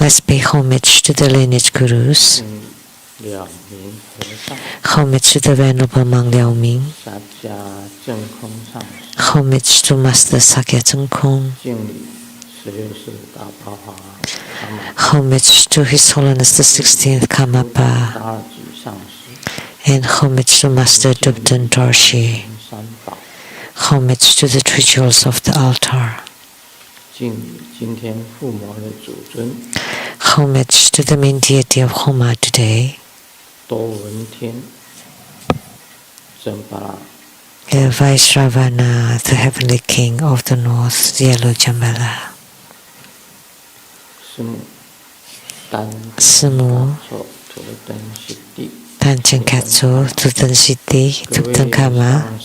Let's pay homage to the lineage gurus. Homage to the Venerable Monk Liao Ming. Homage to Master Sakya Cheng Kong. Homage to His Holiness the 16th Karmapa. And homage to Master Dubden Dorshi. Homage to the three jewels of the altar. Homage to the main deity of Homa today. The Vaisravana, the heavenly king of the north, the yellow Jambala. Sumu, Tanchen Katsu, Tutan Siddhi, Tutan Kama.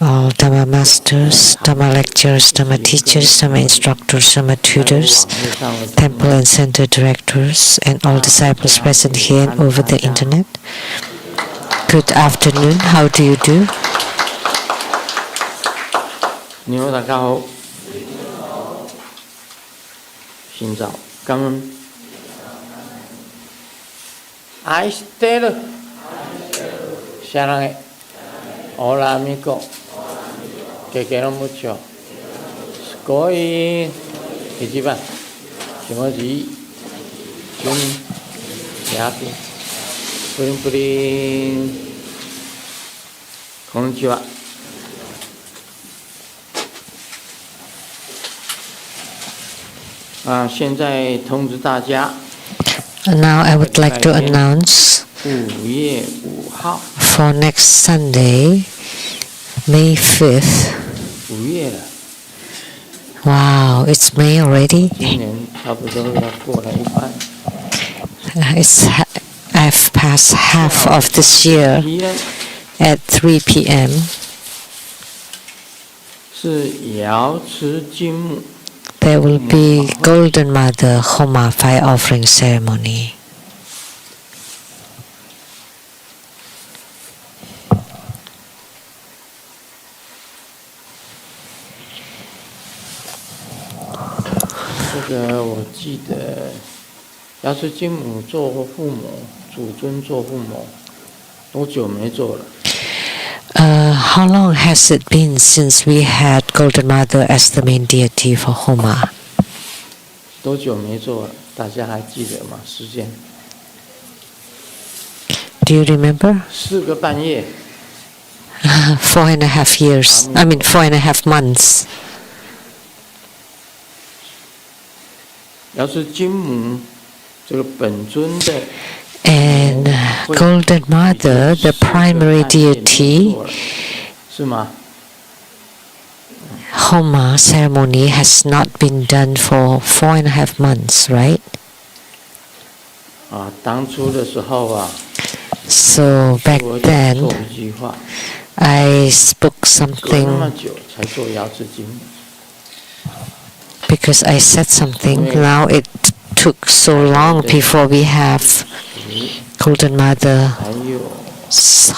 All Dhamma masters, Dhamma lecturers, Dhamma teachers, Dhamma instructors, Dhamma tutors, temple and center directors, and all disciples present here and over the internet. Good afternoon. How do you do? Hola amigo, te quiero mucho. Sugoi, ichiban, shimoji, jun, yapi, purin purin, konnichiwa. Now I would like to announce for next Sunday, May 5th. Wow, it's May already? I've passed half of this year at 3 p.m. There will be Golden Mother Homa fire offering ceremony. How long has it been since we had Golden Mother as the main deity for Homa? Do you remember? 4.5 years. 4.5 months. And Golden Mother, the primary deity, Homa ceremony has not been done for 4.5 months, right? So back then, I spoke something because I said something. Now it took so long before we have Golden Mother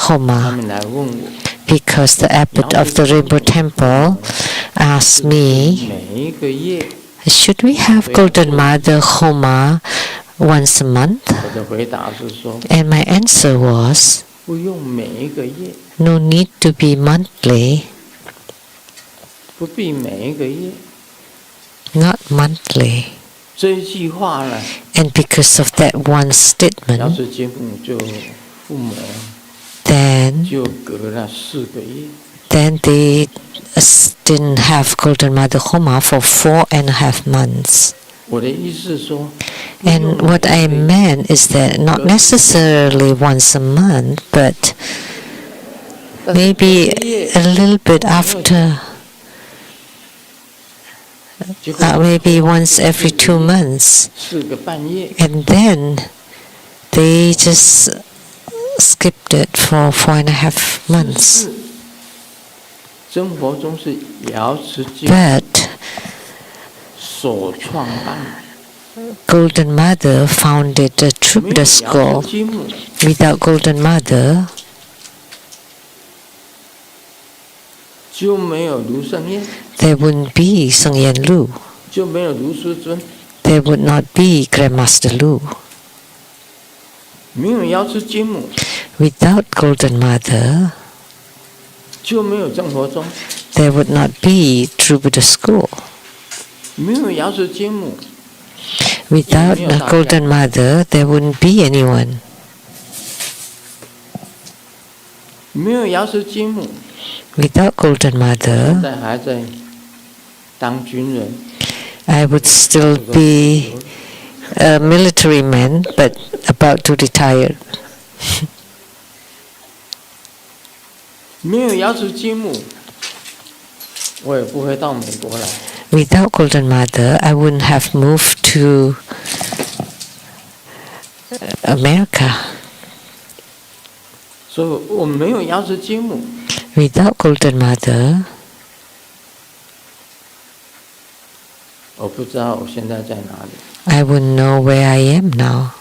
Homa, because the abbot of the Rainbow Temple asked me, should we have Golden Mother Homa once a month? And my answer was, no need to be monthly. Not monthly. And because of that one statement, then they didn't have Golden Mother Homa for 4.5 months. And what I meant is that not necessarily once a month, but maybe a little bit after, maybe once every 2 months. And then they just skipped it for 4.5 months. But Golden Mother founded the Trubda school. Without Golden Mother, 就没有卢胜彦， there wouldn't be Sung Yen Lu. 就没有卢师尊， There would not be Grandmaster Lu. 没有瑶池金母， Without Golden Mother, 就没有正佛宗， there would not be True Buddha School. 没有瑶池金母， Without the Golden Mother, there wouldn't be anyone. 没有瑶池金母， Without Golden 现 Mother, 在还在当军人， I would still be a military man, but about to retire. 没有瑶池金母，我也不会到美国来。 Without Golden Mother, I wouldn't have moved to America. 所以我没有瑶池金母， Without Golden Mother, 我不知道我现在在哪里。 I wouldn't know where I am now.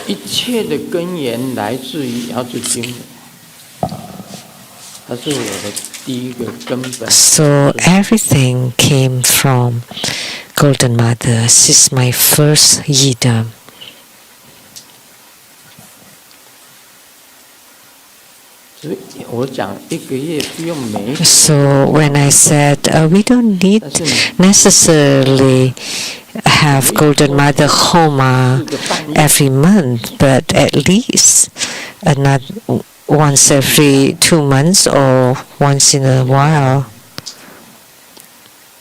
一切的根源来自于瑶池金母，它是我的第一个根本。 So everything came from Golden Mother. She's my first yidam. 所以我讲一个月不用每一个， So when I said we don't need necessarily have Golden Mother Homa every month, but at least not once every 2 months or once in a while.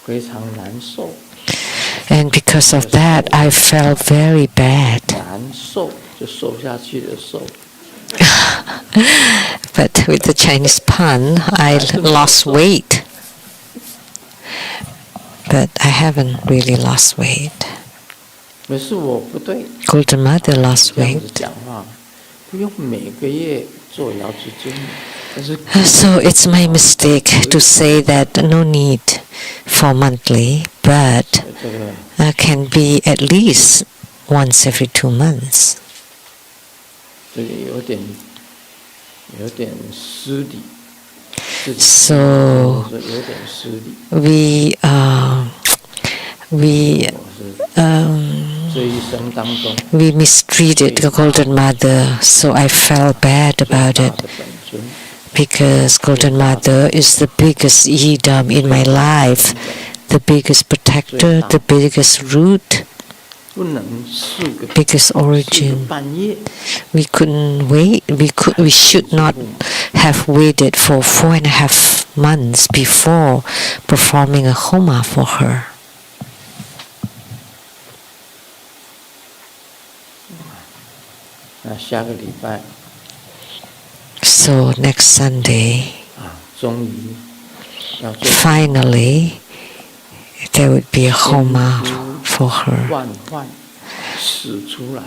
非常难受， And because of that, I felt very bad. 难受就瘦下去的瘦。 But with the Chinese pun, I lost weight. But I haven't really lost weight. 可是我不对， Golden Mother lost 这样子 weight. 讲话，不用每个月做瑶池金母，但是 So it's my mistake to say that no need for monthly, but 这个 can be at least once every 2 months. 这个有点失礼，自己 So 说有点失礼。 we 这一生当中， we mistreated the Golden Mother, so I felt bad 最大 about 的 it 本尊， because Golden Mother is the biggest yidam in my life, the biggest protector, the biggest root, 不能四个 biggest 四个 origin. 半夜， We couldn't wait. We should not have waited for 4.5 months before performing a homa for her. 那下个礼拜 So next Sunday, 终于要做 finally, there would be a homa for her. 万唤使出来，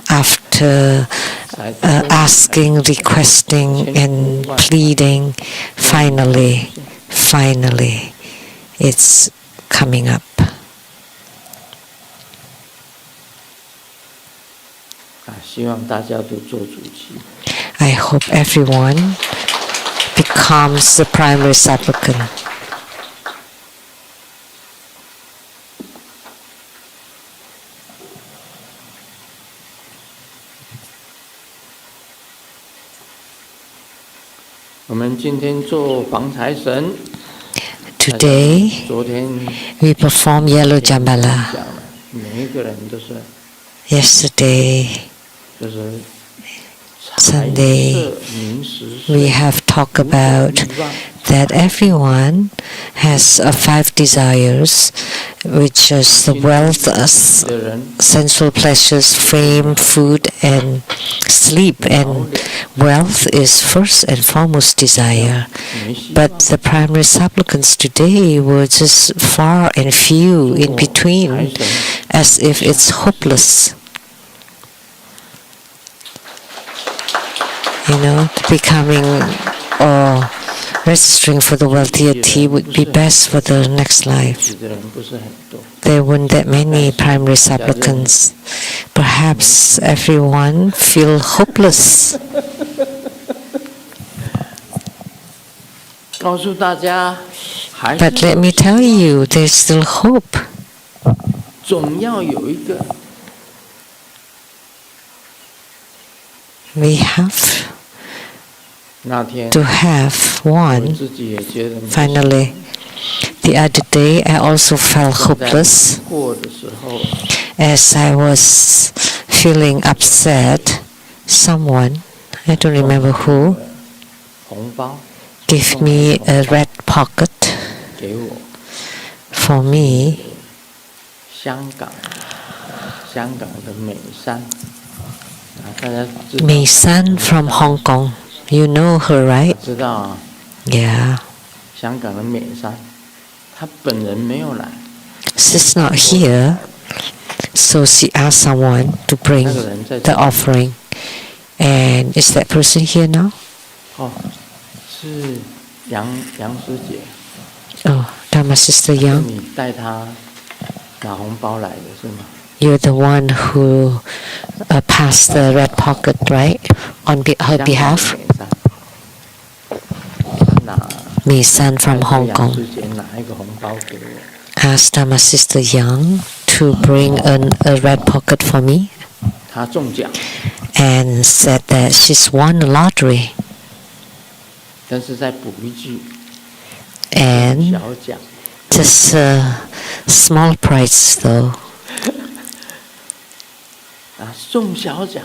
After 才 asking, requesting, and pleading, finally, it's coming up. 希望大家都做主席。 I hope everyone becomes the primary supplicant. 我们今天做防财神。 Today, 昨天 we perform Yellow 讲 Jambala. 了，每一个人都是 Yesterday, 就是财 Sunday, 色名食 we 睡 have talked about 欲望 that everyone has 5 desires, which is the wealth, 的人 sensual pleasures, fame, food, and sleep. And wealth is first and foremost desire. 没希望 But the primary supplicants today were just far and few in 财 between, 神 as if it's hopeless. You know, becoming or registering for the wealthiety would be best for the next life. 死的人不是很多， There weren't that many primary supplicants. Perhaps everyone feel hopeless. 告诉大家，还是 But let me tell you, there's still hope. 总要有一个 We have 那天 to have 我 one. 自己也觉得没 Finally, the other day I also felt 正在 hopeless 难过的时候， as I was feeling upset. Someone, I don't remember who, 红包 gave me a red pocket 给我 for me. 香港的美山啊，大家知道 Mei San from Hong Kong. You know her, right? 知道啊， Yeah. 香港的美山，她本人没有来， She's not here. So she asked someone to bring 那个人在 the 这里 offering. And is that person here now? 哦，是杨师姐， Oh, Dharma Sister 是 Yang. 你带她拿红包来的是吗？ You're the one who passed the red pocket, right? On her 香港的 behalf? 美山，她拿 Mei San from 带 Hong 杨 Kong 师姐拿一个红包给我， asked Dharma Sister Yang to bring a red pocket for me 她中奖， and said that she's won the lottery. 但是再补一句， And 小奖， just a small price though. 啊，中小奖，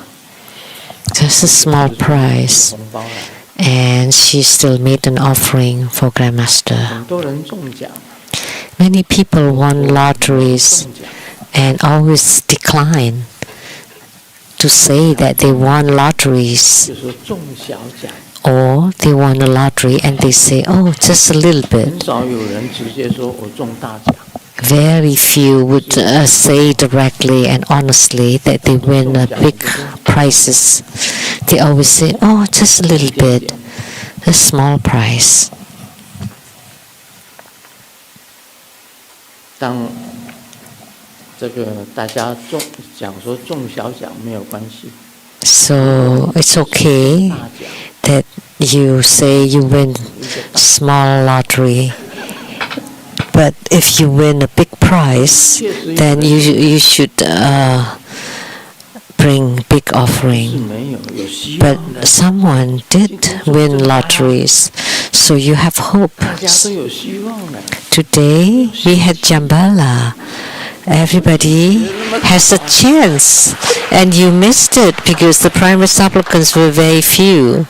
Just a small price. 红包来， And she still made an offering for Grandmaster. 很多人中奖， Many people won lotteries 中奖， and always decline to say that they won lotteries 就说中小奖， or they won a lottery and they say, oh, just a little 很 bit. 少有人直接说我中大奖， Very few would say directly and honestly that they win big prizes. They always say, oh, just a little bit, a small prize. 当这个大家讲说中小奖没有关系， So it's okay 大奖 that you say you win small lottery. But if you win a big prize, then you should bring big 是 offering. 没有希 But 望的， someone did win lotteries, so you have hope. 大家都有希望的。 Today we had Jambala. Everybody has a chance, and you missed it because the primary supplicants were very few.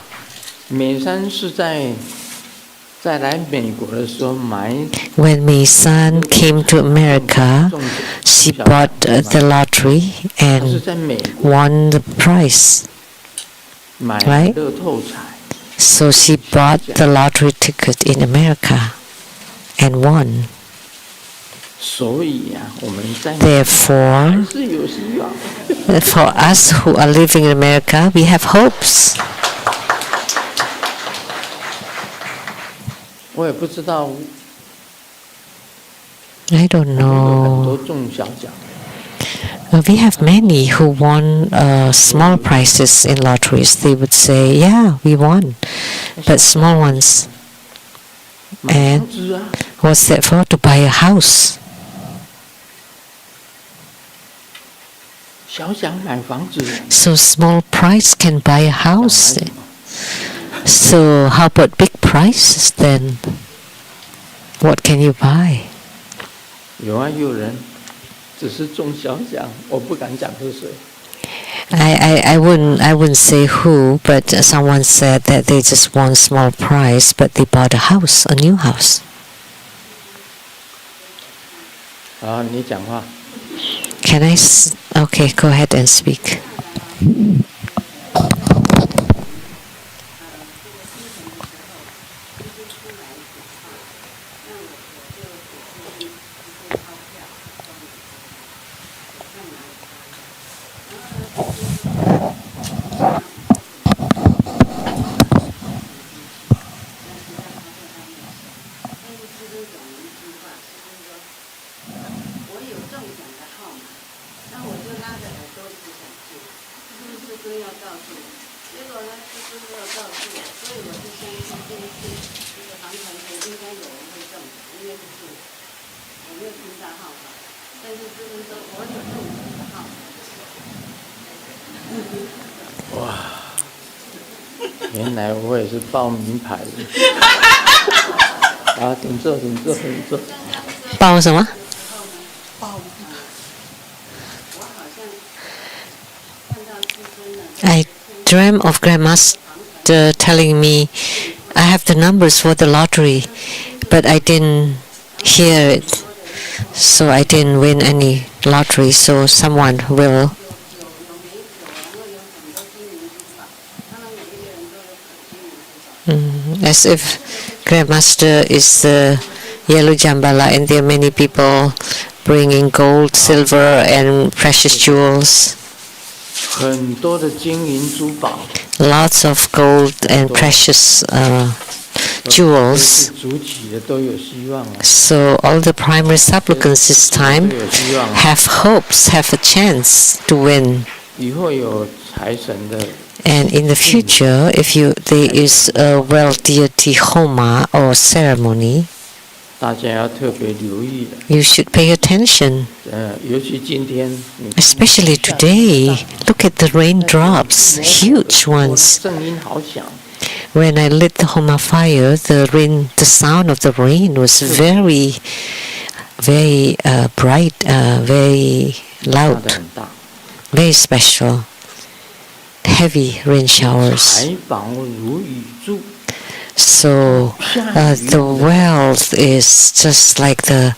美山是在来美国的时候买 When Mei San came to America, 中 she bought the lottery 她是 and 在美国 won the prize. 买 Right. 乐透彩， So she bought the lottery ticket in America and won. 所以呀、我们在 Therefore, 是有希望。 for us who are living in America, we have hopes. 我也不知道， I don't 有很多 know. 中小奖， We have many who won small prizes in lotteries. They would say, yeah, we won. But small ones. 买 And 房子啊， what's that for? To buy a house. 小奖买房子， So small price can buy a 买 house. 什么？ So how about big prices then? What can you buy? 有啊，有人只是中小奖，我不敢讲是谁。 I wouldn't say who, but someone said that they just won small prize, but they bought a house, a new house. 啊，你讲话。 Can I? Okay, go ahead and speak. 哇，原来我也是报名牌的。啊，请坐，请坐，请坐。报什么？ I dream of Grandmaster telling me I have the numbers for the lottery, but I didn't hear it, so I didn't win any lottery. So someone will. As if Grandmaster is the yellow jambala, and there are many people bringing gold, silver, and precious jewels. 很多的金银珠宝。Lots of gold and precious jewels. So all the primary supplicants this time have hopes, have a chance to win. And in the future, if there is a well deity homa or ceremony, you should pay attention. Especially today, look at the raindrops, huge ones. When I lit the homa fire, the sound of the rain was very, very bright, very loud, very special. Heavy rain showers. So the wealth is just like the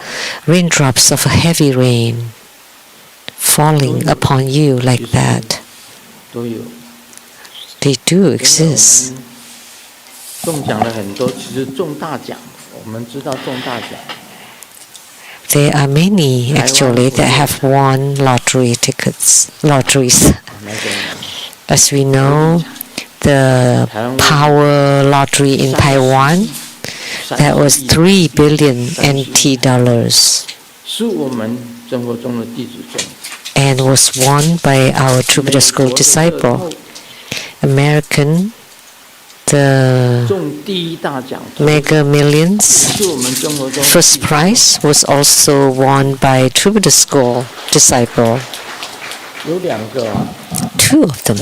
raindrops of a heavy rain falling upon you like that. They do exist. There are many actually that have won lotteries. As we know, the power lottery in Taiwan, that was 3 billion NT dollars, and was won by our Troubadour School disciple. American, the Mega Millions, first prize was also won by Troubadour School disciple. 2 of them.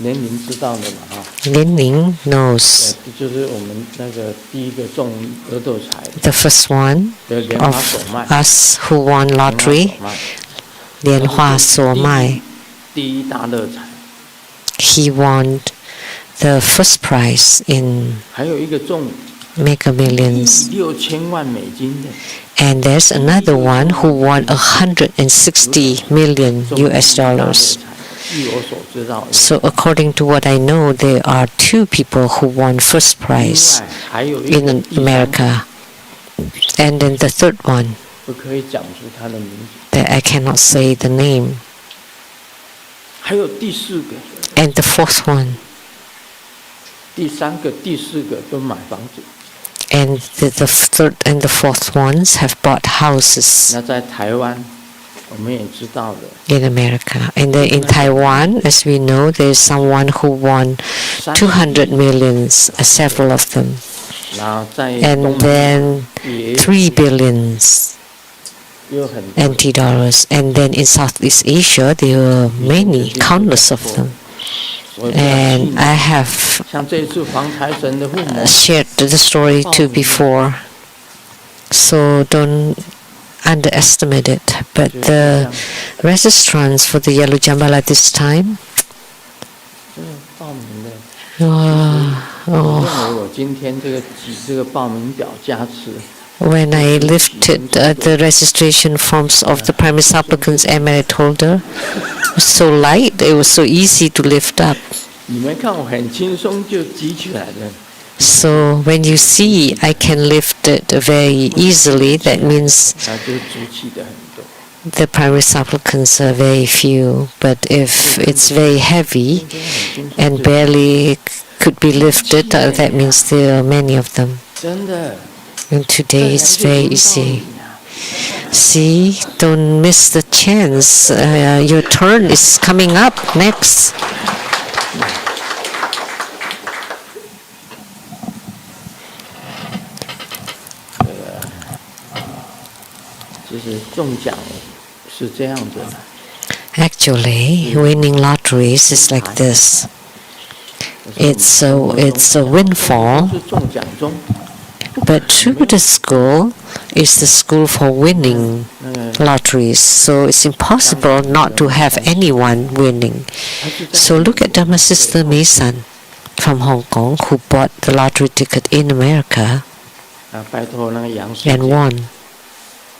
年龄知道的嘛哈？年龄 knows. 就是我们那个第一个中额头彩。The first one of us who won lottery, 莲花所卖。第一大乐彩。He won the first prize in 还有一个中 Mega Millions. 6000万美金的。And there's another one who won 160 million US dollars. So according to what I know, there are 2 people who won first prize in America. And then the third one, that I cannot say the name. And the fourth one. And the third and the fourth ones have bought houses in America. And then in Taiwan, as we know, there is someone who won 200 millions, several of them. And then 3 billions NT dollars. And then in Southeast Asia, there were many, countless of them. And I have shared the story too before, so don't underestimate it. But the registrants for the Yellow Jambala this time, when I lifted the registration forms of the primary supplicants emirate holder, it was so light, it was so easy to lift up. So when you see I can lift it very easily, that means the primary supplicants are very few. But if it's very heavy and barely could be lifted, that means there are many of them. And today it's very easy. See, don't miss the chance. Your turn is coming up next. 其实中奖是这样子的。 Actually, winning lotteries is like this. It's a windfall, 是中奖中， but true the school is the school for winning lotteries. So it's impossible not to have anyone winning. So look at Dharma Sister Misan from Hong Kong who bought the lottery ticket in America 拜托那个杨师 and 姐 won.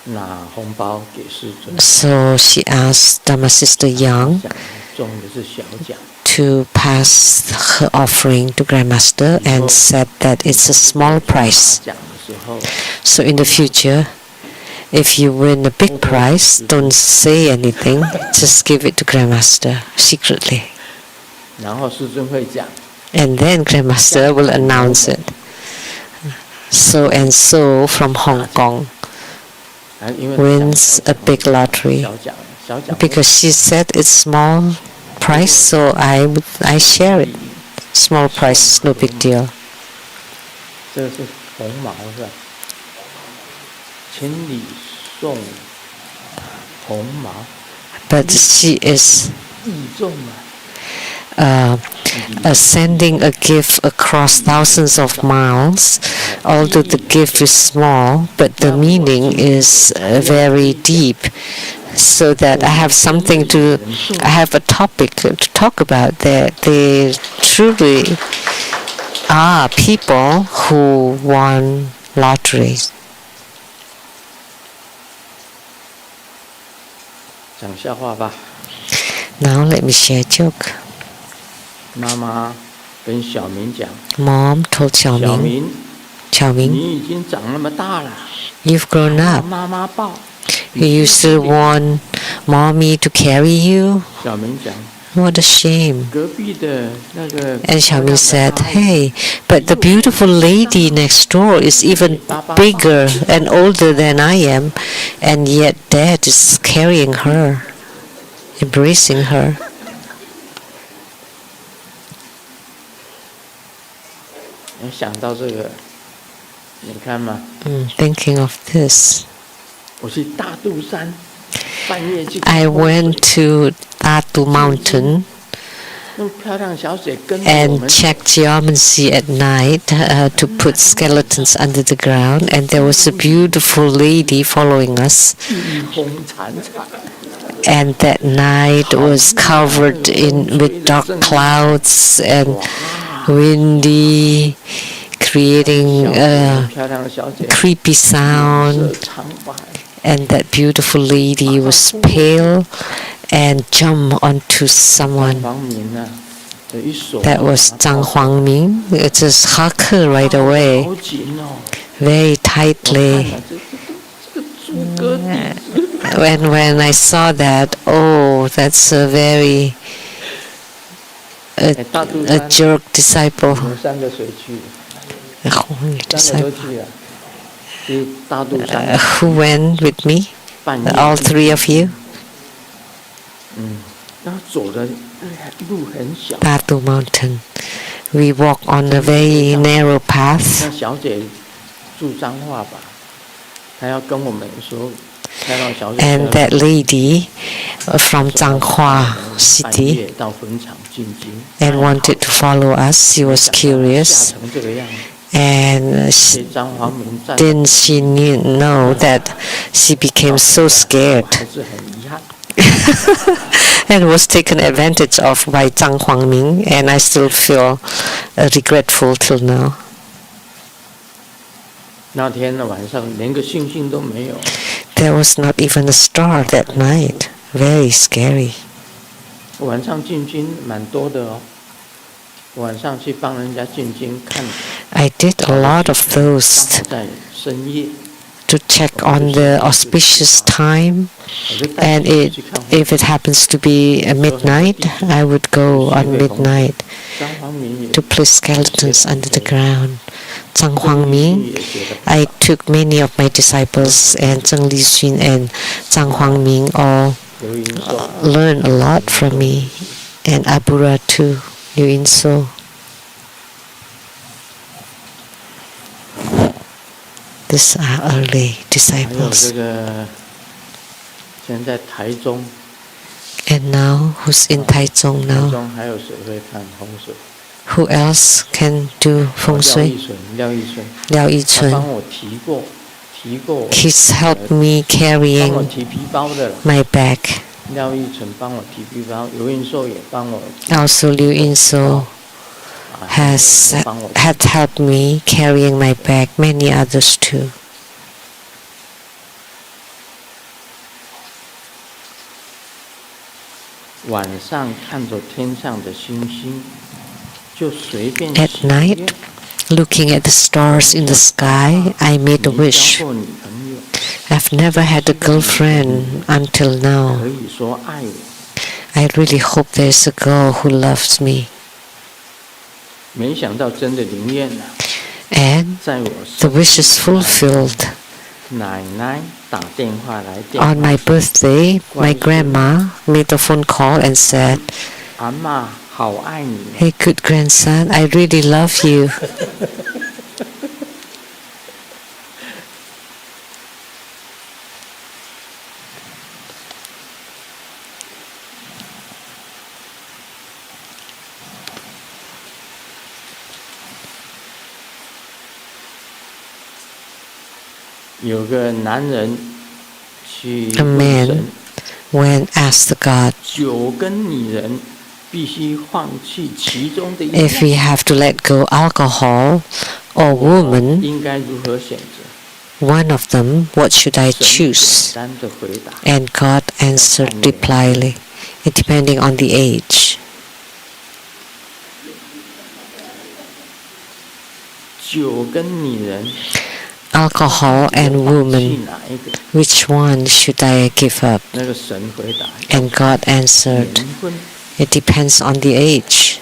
拿红包给师尊， So she asked Dharma Sister Yang 奖中的是小奖， to pass her offering to Grandmaster and said that it's a small price. 奖的时候， So in the future, if you win a big prize, don't say anything, just give it to Grandmaster secretly. 然后师尊会讲， And then Grandmaster will announce it. So and so from Hong Kong 因为 wins a big lottery. 小奖，小奖 Because she said it's small price, so I share it. Small price is no big deal. 这个是红毛是吧？千里送红毛， But she is 义重啊， sending a gift across thousands of miles, although the gift is small, but the meaning is very deep. So that I have I have a topic to talk about that they truly are people who won lotteries. 讲笑话吧。 Now let me share a joke. 妈妈跟小明讲， Mom told 小 Xiaoming, 明， Xiaoming, 你已经长那么大了， you've grown up. 妈妈抱。 You still want mommy to carry you? 小明讲， What a shame. 隔壁的那个。 And Xiaoming said, hey, but the beautiful lady next door is even bigger and older than I am, and yet Dad is carrying her, embracing her. 我想到这个，你看嘛， Thinking of this, 我去大肚山，半夜去。 I went to Tatu Mountain 那么漂亮小姐跟着我 and 们， checked geomancy at night to put skeletons under the ground, and there was a beautiful lady following us. 一风惨惨。 And that night was covered with dark clouds and windy, creating a 漂亮的小姐， creepy 色 sound. 长发， And that beautiful lady was pale and jumped onto someone. 王明啊，有一手。 That was Zhang Huangming. It just hugged her right away, 好紧哦， very 我看 tightly. 了这个猪哥底子。 When I saw that, oh, that's a very 大肚 a 山， jerk disciple. 我们三个谁去？ A holy 三个 disciple. 都去了。去大肚山， Who went with me? 半夜。 All three of you? 然后走的路很小。 Tatu Mountain. We walk on a very narrow 那 path, 小姐住彰化吧，她要跟我们说，她让小姐 and that lady from Zhanghua 半 city 夜到坟场进京， and wanted to follow us. She was 吓 curious, 成这个样子， and 被张华明站， didn't she know that she became so scared 还是很遗憾。 and was taken advantage of by Zhang Huangming, and I still feel regretful till now. 那天的晚上连个星星都没有， There was not even a star that night. Very scary. 晚上进京蛮多的哦。晚上去帮人家进京看， I did a lot of those 在深夜， to check on the auspicious time, 我就带 and 弟弟去看。 if it happens to be a midnight, I would go on midnight 张华明也 to place skeletons under the ground. Zhang Huangming, I took many of my disciples, and Zheng Lixun and Zhang Huangming all 刘云说， learned a lot from me, and Abura too, Liu Yinso. These are early 还有 disciples. 这个现在台中 And now, who's in Taichung 台 now? 中还有谁会看风水？ Who else can do feng 廖 shui? 义顺， Liao 他帮 Yichun. 我提过 He's helped me 帮我 carrying 提皮包的了。 my bag. 廖义纯帮我提皮包，刘运寿也帮我。 Also, Liu Inso had helped me carrying my bag. Many others too. 晚上看着天上的星星，就随便 At 许愿 night, looking at the stars in the sky, I made a 没交 wish. 过女朋友， I've never had a girlfriend until now. 可以说爱我。 I really hope there's a girl who loves me. 没想到真的灵验了， And 在我 the wish is fulfilled. 奶奶打电话来电 On 话 my birthday, my grandma made a phone call and said, 阿嬷好爱你。 "Hey, good grandson, I really love you." 有个男人去 A 问 man 神， When asked God, 酒跟女人必须放弃其中的一 if 样， we have to let go alcohol or woman, 应该如何选择？ one of them, what should I 神 choose? 简单的回答： And God answered replyly, it depending on the age. 酒跟女人 Alcohol and 放弃 woman, 哪一个？ which one should I give up? 那个神回答： And God answered, 年婚。 it depends on the age.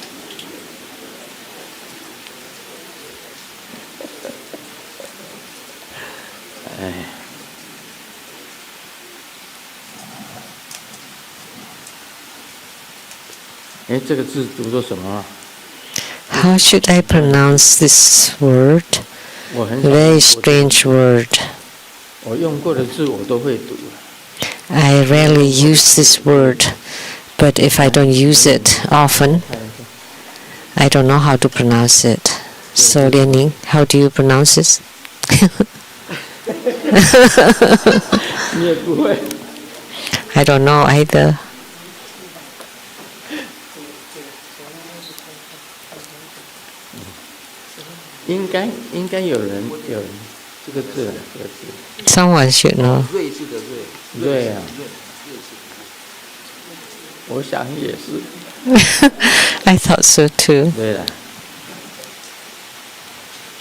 哎，这个字读作什么啊？ How should I pronounce this word? 我很少 Very 用过 strange word. 我用过的字我都会读。 I rarely use this word, but if I don't use it often, 看一下， I don't know how to pronounce it. So, Lianing, how do you pronounce this? 你也不会。 I don't know either. 应该有人这个字，这个字。 Someone should know. 睿智的睿，对啊，睿智。我想也是。 I thought so too. 对了，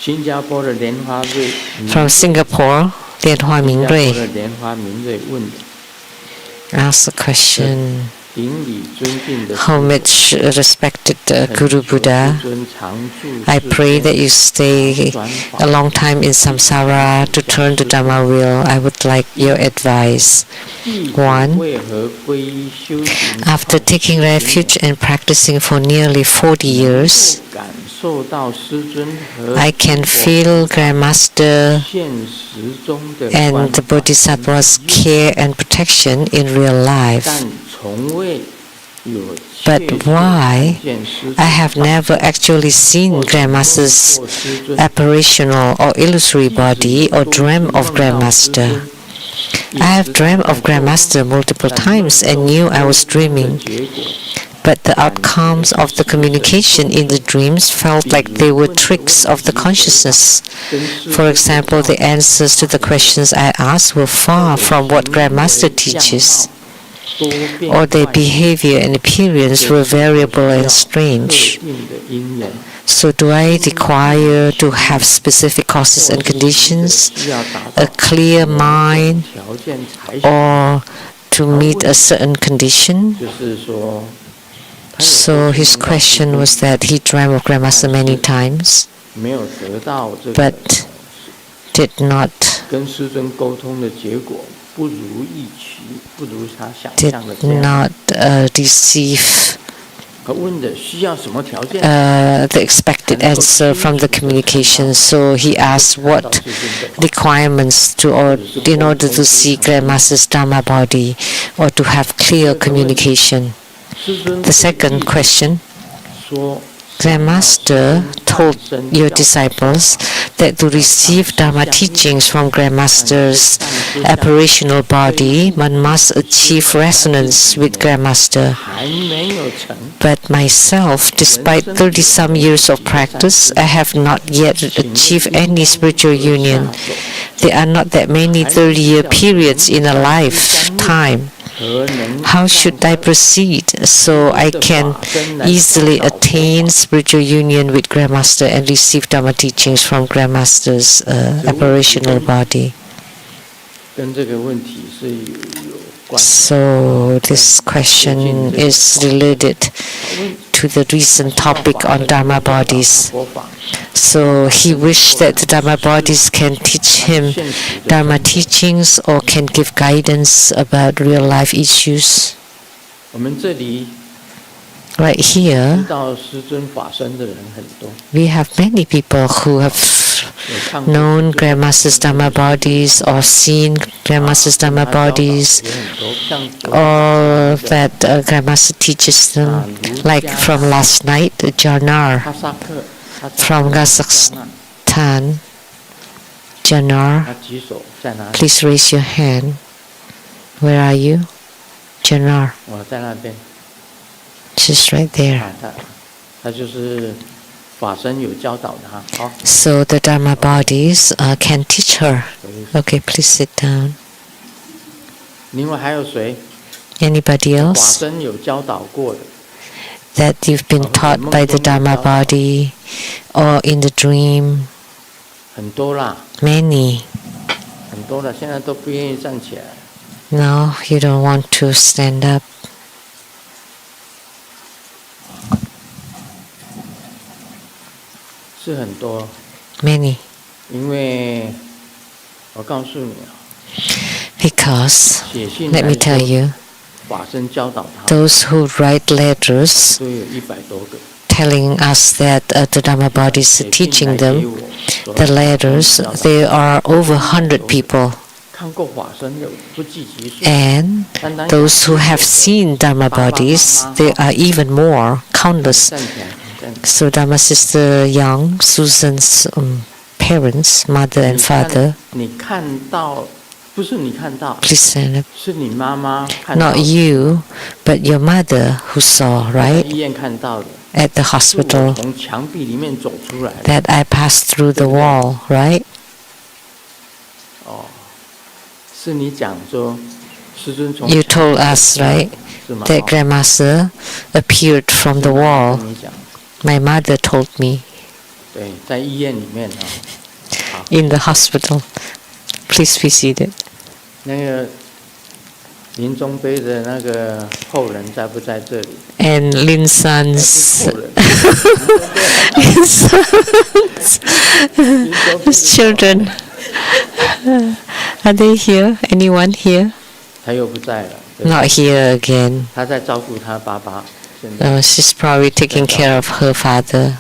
新加坡的莲花瑞， From Singapore, Lian Hua 新 Ming 加坡 Rui 的莲花明瑞问的， asked the question, 顶礼尊敬的 Homage, respected Guru Buddha, 尊常住 I 世 pray 间 that you stay 转 a 法 long time in samsara to turn to Dhamma wheel. I would like your advice. 弟子 One, 为何皈依修行？ after taking refuge and practicing for nearly 40 years, 感受到师尊和 I can feel Grandmaster 现实中的 and 观 the 法 Bodhisattva's care and protection in real life. 但从未有 But 确切 why? 看见师尊 I have never actually seen Grandmaster's 或师尊 apparitional or illusory body or dreamt of Grandmaster. I have dreamt of Grandmaster multiple times and knew I was dreaming, but the outcomes of the communication in the dreams felt like they were tricks of the consciousness. For example, the answers to the questions I asked were far from what Grandmaster teaches, or their behavior and appearance were variable and strange. So do I require to have specific causes and conditions, a clear mind, or to meet a certain condition? 就是说， So his question was that he dreamt of Grandmaster many times, 没有得到这个 but did not 跟师尊沟通的结果不如预期，不如他想 did 象的这样。 not receive the expected answer from the communication. So he asked what requirements in order to see Grandmaster's Dharma body or to have clear communication. The second question, Grandmaster told your disciples that to receive Dharma teachings from Grandmaster's apparitional body, one must achieve resonance with Grandmaster. But myself, despite 30-some years of practice, I have not yet achieved any spiritual union. There are not that many 30-year periods in a lifetime. How should I proceed so I can easily attain spiritual union with Grandmaster and receive Dharma teachings from Grandmaster's apparitional body? So this question is related to the recent topic on Dharma bodies. So he wished that the Dharma bodies can teach him Dharma teachings or can give guidance about real life issues. Right here, we have many people who have known Grandmaster's Dharma bodies or seen Grandmaster's Dharma bodies, or that Grandmaster teaches them. Like from last night, Janar from Kazakhstan. Janar, please raise your hand. Where are you? Janar. She's right there. So the Dharma bodies can teach her. Okay, please sit down. Anybody else that you've been taught by the Dharma body or in the dream? Many. No, you don't want to stand up. Many. Because, let me tell you, those who write letters telling us that the Dharma body is teaching them, the letters, there are over 100 people. And those who have seen Dharma bodies, there are even more, countless. So Dharma Sister Young, Susan's parents, mother and father, please stand up. Not you, but your mother who saw, right? At the hospital, that I passed through the wall, right? You told us, right, that Grandmaster appeared from the wall. My mother told me. In the hospital. Please be seated. And Lin San's children, are they here? Anyone here? Not here again. She's probably taking care of her father.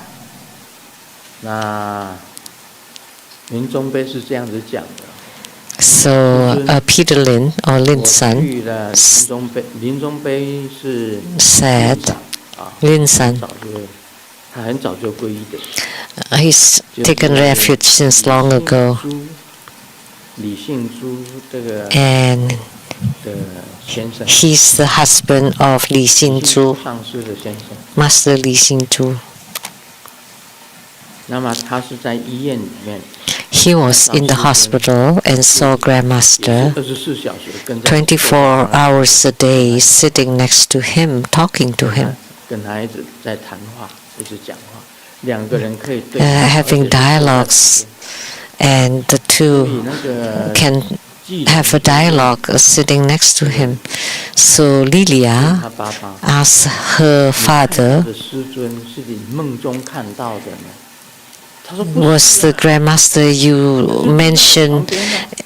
So Peter Lin or Lin's son said, Lin's son, he's taken refuge since long ago, and he's the husband of Li Xinzhu, Master Li Xinzhu. He was in the hospital and saw Grandmaster 24 hours a day, sitting next to him, talking to him, having dialogues, and the two can have a dialogue sitting next to him. So Lilia asked her father, was the Grandmaster you mentioned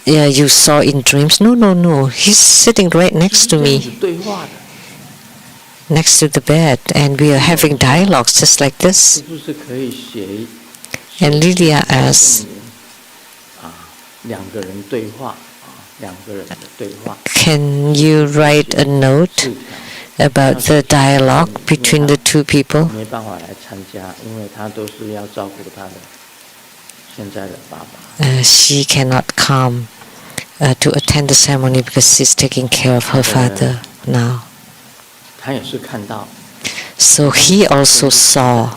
you saw in dreams? No, he's sitting right next to me. next to the bed, and we are having dialogues just like this. 是不是可以写 And Lilia asked, 两个人对话两个人的对话 can you write a note about the dialogue between the two people? 没办法来参加，因为他都是要照顾他的现在的爸爸。She cannot come to attend the ceremony because she's taking care of her father now. 他也是看到。 So he also saw,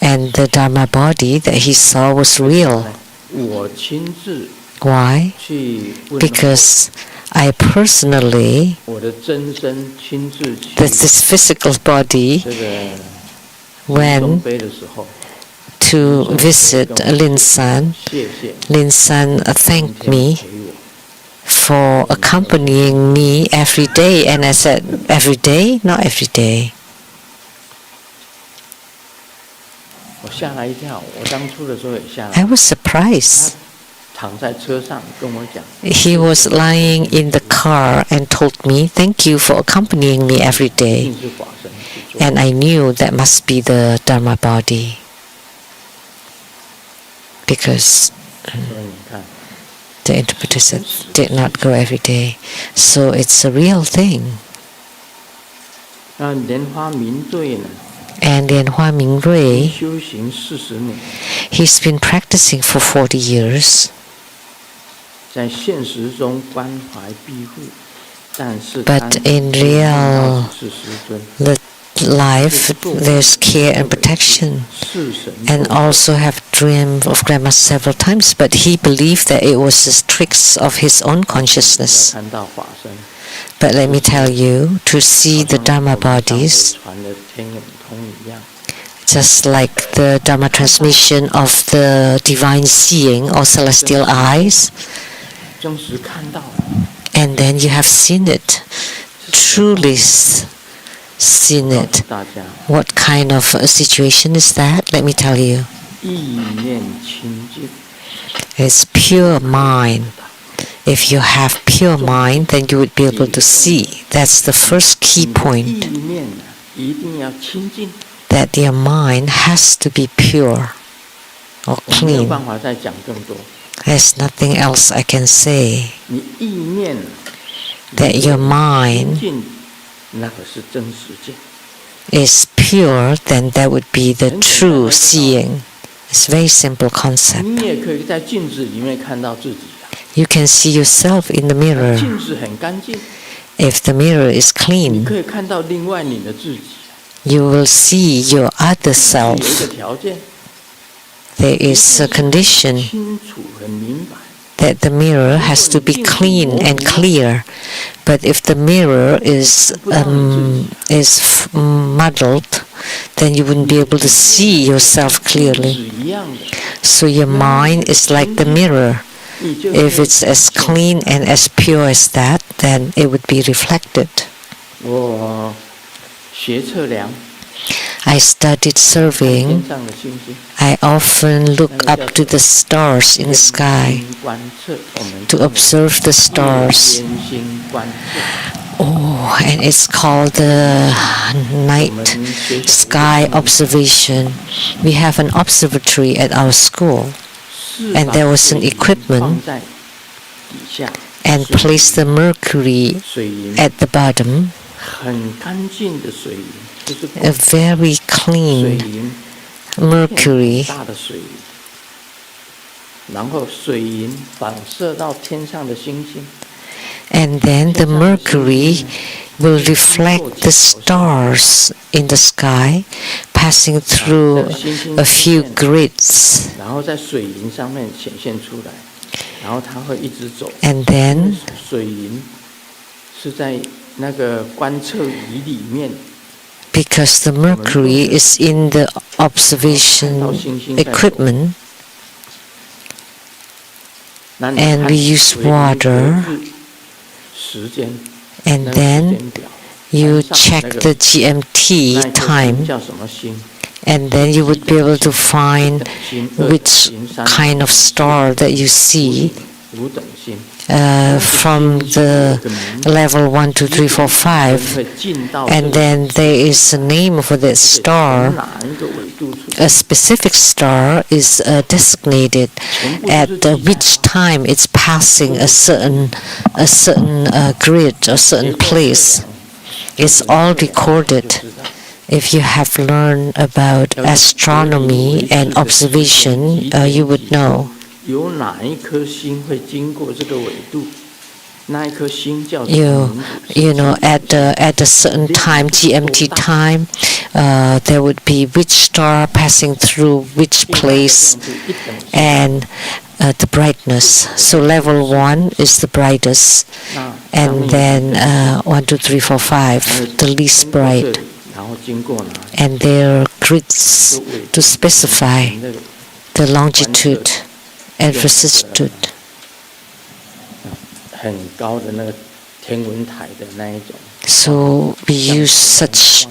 and the Dharma body that he saw was real. 我亲自 Why? 去问 Because I personally, 我的真身亲自去 that this physical body 这个 went 东北的时候， to visit Lin San. 谢谢 Lin San thanked 今 me 天陪我。 for accompanying me every day, and I said, every day? Not every day. 我吓了一跳，我当初的时候也吓了。 I was surprised. 躺在车上跟我讲， He was lying in the car and told me, thank you for accompanying me every 一 day. 定是法身去做。 And I knew that must be the Dharma body. Because 所以你看， the interpreter said, did not go every day. So it's a real thing. 那莲花明对呢， And Lian Hua Mingrui, 修行40年， he's been practicing for 40 years. 在现实中关怀庇护，但是 But in real 是师尊， the life, there's care and protection. 是神 And also have dreamed of grandma several times, but he believed that it was just tricks of his own consciousness. 看到法身， But let me tell you, to see the Dharma bodies, 传的天眼通一样， just like the Dharma transmission of the divine seeing or celestial eyes, 真实看到， and then you have seen it, truly seen 告 it. 诉大家， What kind of a situation is that? Let me tell you. 意念清净， It's pure mind. If you have pure mind, then you would be able to see. That's the first key 意 point, 念一定要清净， that your mind has to be pure or 我没有 clean. 办法再讲更多。 There's nothing else I can say. 你意念 That your mind 清净，那个是真实见。 is pure, then that would be the true seeing. It's a very simple concept. 你也可以在镜子里面看到自己啊， You can see yourself in the mirror. 镜子很干净， If the mirror is 你 clean, 可以看到另外你的自己。 you will see your other 有一 self. 个条件， There is a condition 清楚很明白。 that the mirror has to be clean and clear. But if the mirror is muddled, then you wouldn't be able to see yourself 是 clearly. 一样的， So your mind is like the mirror. 你就 If it's as clean and as pure as that, then it would be reflected. 我学测量 I studied 天 surveying. 上的星星， I often look up to the stars in the sky 观测我们 to observe the stars. 天星观测。 Oh, and it's called the night sky observation. We have an observatory at our school, 是 and 把 there was an 水银 equipment 放在底下， and placed the mercury 水银 at the bottom, 很干净的水银，就是不 a very 水 clean 银 mercury, 大的水银，然后水银反射到天上的星星， and then the mercury will reflect the stars in the sky, passing through a few grids, 然后在水银上面显现出来，然后它会一直走。 and then 水银是在那个观测仪里面， because the mercury is in the observation equipment, 那你 and 看 we use 水银 water, 格子时间， and 那个时 then 间表， you 上 check 那个 the GMT 那一颗星 time, 叫什么星？ and then you would be able to find 等星、二等 which 星、三等 kind of 星 star that you see, from the level 1, 2, 3, 4, 5, and then there is a name for that star. A specific star is designated at which time it's passing a certain grid or certain place. It's all recorded. If you have learned about astronomy and observation, you would know. You know, at a certain time, GMT time, there would be which star passing through which place, and the brightness. So level 1 is the brightest, and then 1, 2, 3, 4, 5, the least bright. And there are grids to specify the longitude and vicissitude. So we use such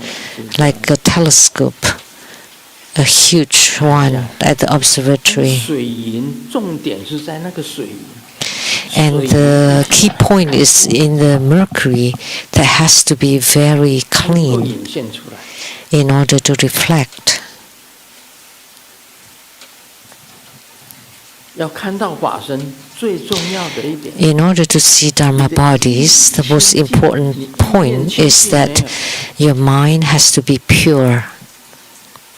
like a telescope, a huge one at the observatory. And the key point is in the mercury that has to be very clean in order to reflect. In order to see Dharma bodies, the most important point is that your mind has to be pure.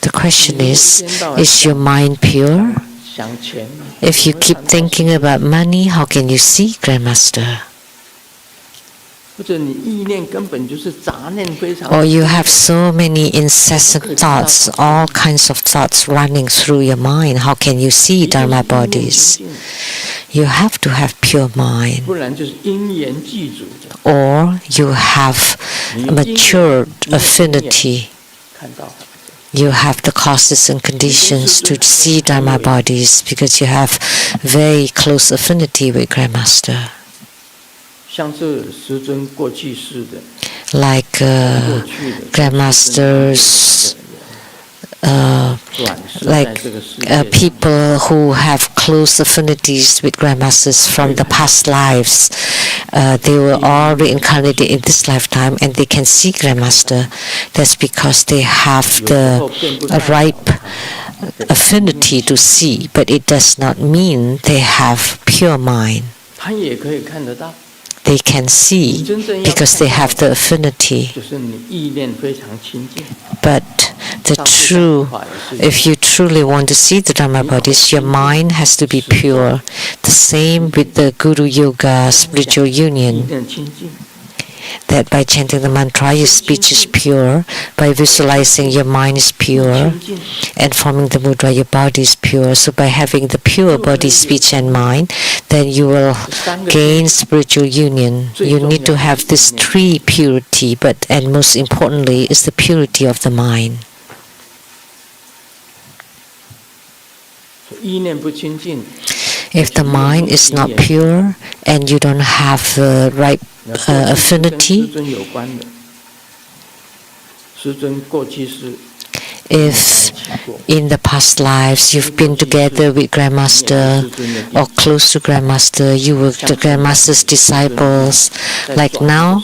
The question is your mind pure? If you keep thinking about money, how can you see, Grandmaster? Or you have so many incessant thoughts, all kinds of thoughts running through your mind. How can you see Dharma bodies? You have to have pure mind. Or you have matured affinity. You have the causes and conditions to see Dharma bodies because you have very close affinity with Grandmaster. Like Grandmasters, people who have close affinities with Grandmasters from the past lives. They were all reincarnated in this lifetime and they can see Grandmaster. That's because they have the ripe affinity to see, but it does not mean they have pure mind. They can see because they have the affinity. But if you truly want to see the Dharma bodies, your mind has to be pure. The same with the Guru Yoga, spiritual union. That by chanting the mantra, your speech is pure. By visualizing, your mind is pure. And forming the mudra, your body is pure. So by having the pure body, speech, and mind, then you will gain spiritual union. You need to have this 3 purity, and most importantly is the purity of the mind. If the mind is not pure and you don't have the right affinity, if in the past lives you've been together with Grandmaster or close to Grandmaster, you were the Grandmaster's disciples, like now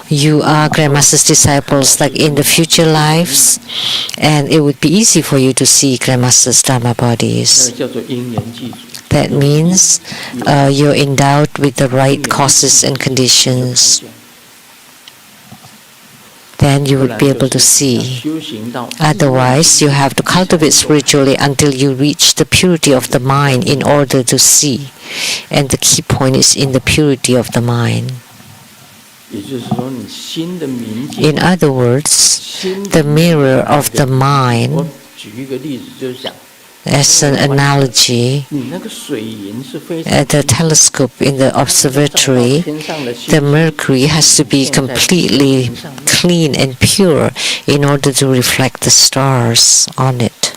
you are Grandmaster's disciples like in the future lives, and it would be easy for you to see Grandmaster's Dharma bodies. That means you're endowed with the right causes and conditions. Then you would be able to see. Otherwise, you have to cultivate spiritually until you reach the purity of the mind in order to see. And the key point is in the purity of the mind. In other words, the mirror of the mind, as an analogy, at the telescope in the observatory, the mercury has to be completely clean and pure in order to reflect the stars on it.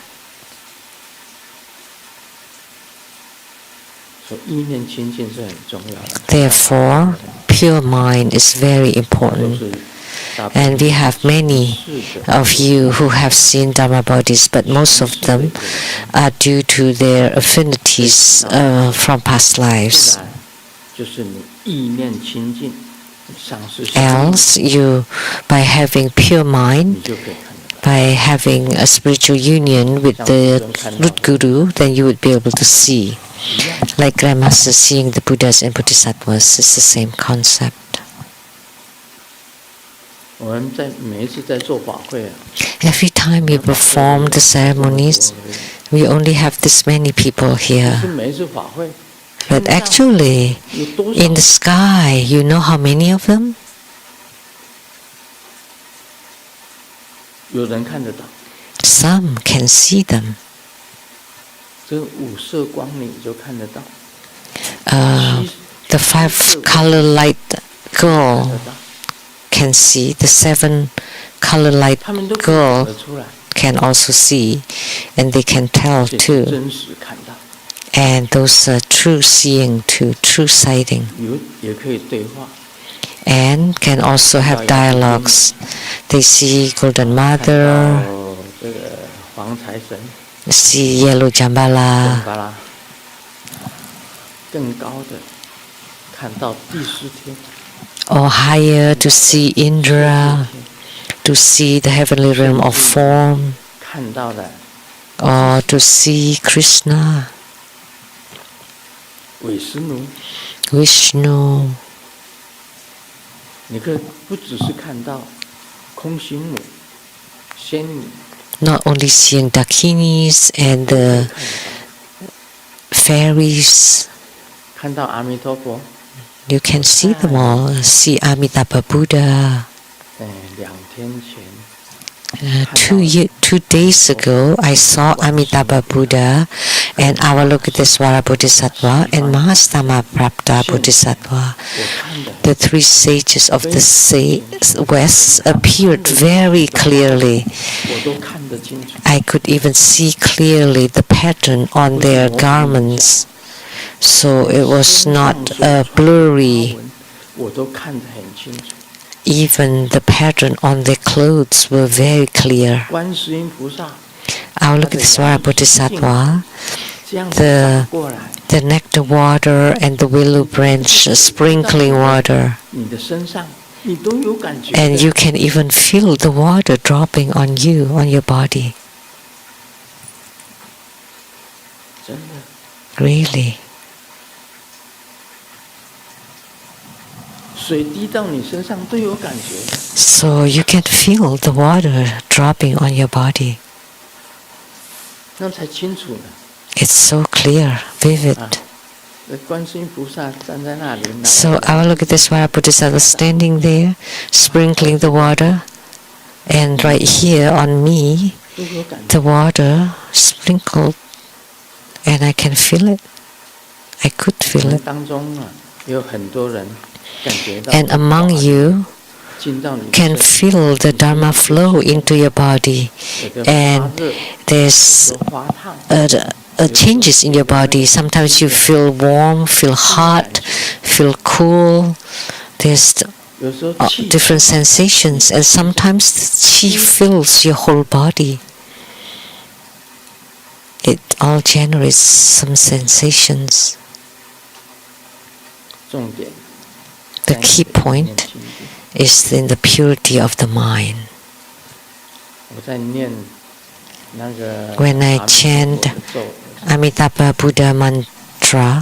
Therefore, pure mind is very important. And we have many of you who have seen Dharma bodies, but most of them, are due to their affinities from past lives. 就是你意念清净，丧失。Else, you, by having pure mind, 你就可以看得到。by having a spiritual union with the root guru, then you would be able to see. Like Grandmaster seeing the Buddhas and Bodhisattvas, it's the same concept. 我们每一次在做法会啊。Every time we perform the ceremonies, we only have this many people here. 是每一次法会。But actually, in the sky, you know how many of them? 有人看得到。Some can see them. 这五色光你就看得到。The 5 color light girl can see. The 7 color light girl can also see, and they can tell too. 真实看到。And those are true seeing too, true sighting. 也可以对话。And can also have dialogues. They see Golden Mother, 这个黄财神 see Yellow Jambala, 更高的看到第4天 or higher to see Indra, to see the heavenly realm of form, 看到了 or to see Krishna, 韦斯奴 Vishnu. 你可以不只是看到空行母仙女 Not only seeing Dakinis and the fairies, 看到阿弥陀佛 you can see them all. See Amitabha Buddha. 2天前 2 days ago, I saw Amitabha Buddha and Avalokitesvara Bodhisattva and Mahastama Prapta Bodhisattva. The 3 sages of the West appeared very clearly. I could even see clearly the pattern on their garments. So it was not blurry. Even the pattern on their clothes were very clear. Avalokitesvara Bodhisattva, the nectar water and the willow branch sprinkling water. And you can even feel the water dropping on you, on your body. Really. So you can feel the water dropping on your body. It's so clear, vivid. So Avalokitesvara Bodhisattva was standing there, sprinkling the water, and right here on me, the water sprinkled, and I can feel it. I could feel it. And among you can feel the Dharma flow into your body, and there's changes in your body. Sometimes you feel warm, feel hot, feel cool. There's different sensations, and sometimes the chi fills your whole body. It all generates some sensations. The key point is in the purity of the mind. When I chant Amitabha Buddha mantra,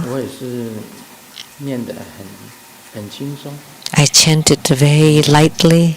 I chant it very lightly.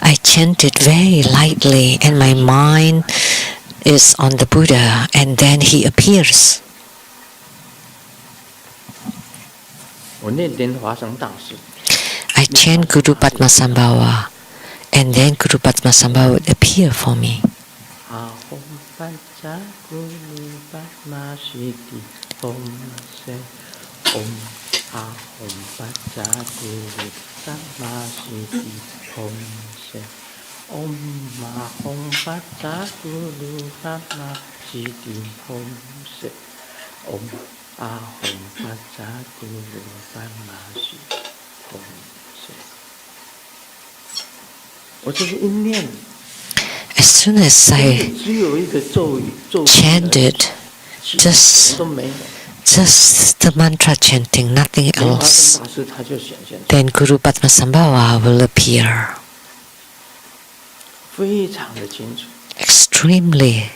I chant it very lightly, and my mind is on the Buddha, and then he appears. 我念莲华生大师。 I chant Guru Padmasambhava, and then Guru Padmasambhava would appear for me. Ahom Pacha Guru Padmasiti Om Se Om Ahom Pacha Guru Padmasiti Om Se Om Ahom Pacha Guru Padmasiti Om Se Om Ahom Pacha Guru Padmasiti Om Se 我这个一念 As soon as I 只有一个咒语 chanted, just the mantra chanting, nothing 莲华 else, 生大师他就显现出 then Guru Padmasambhava will appear 非常的清楚。 extremely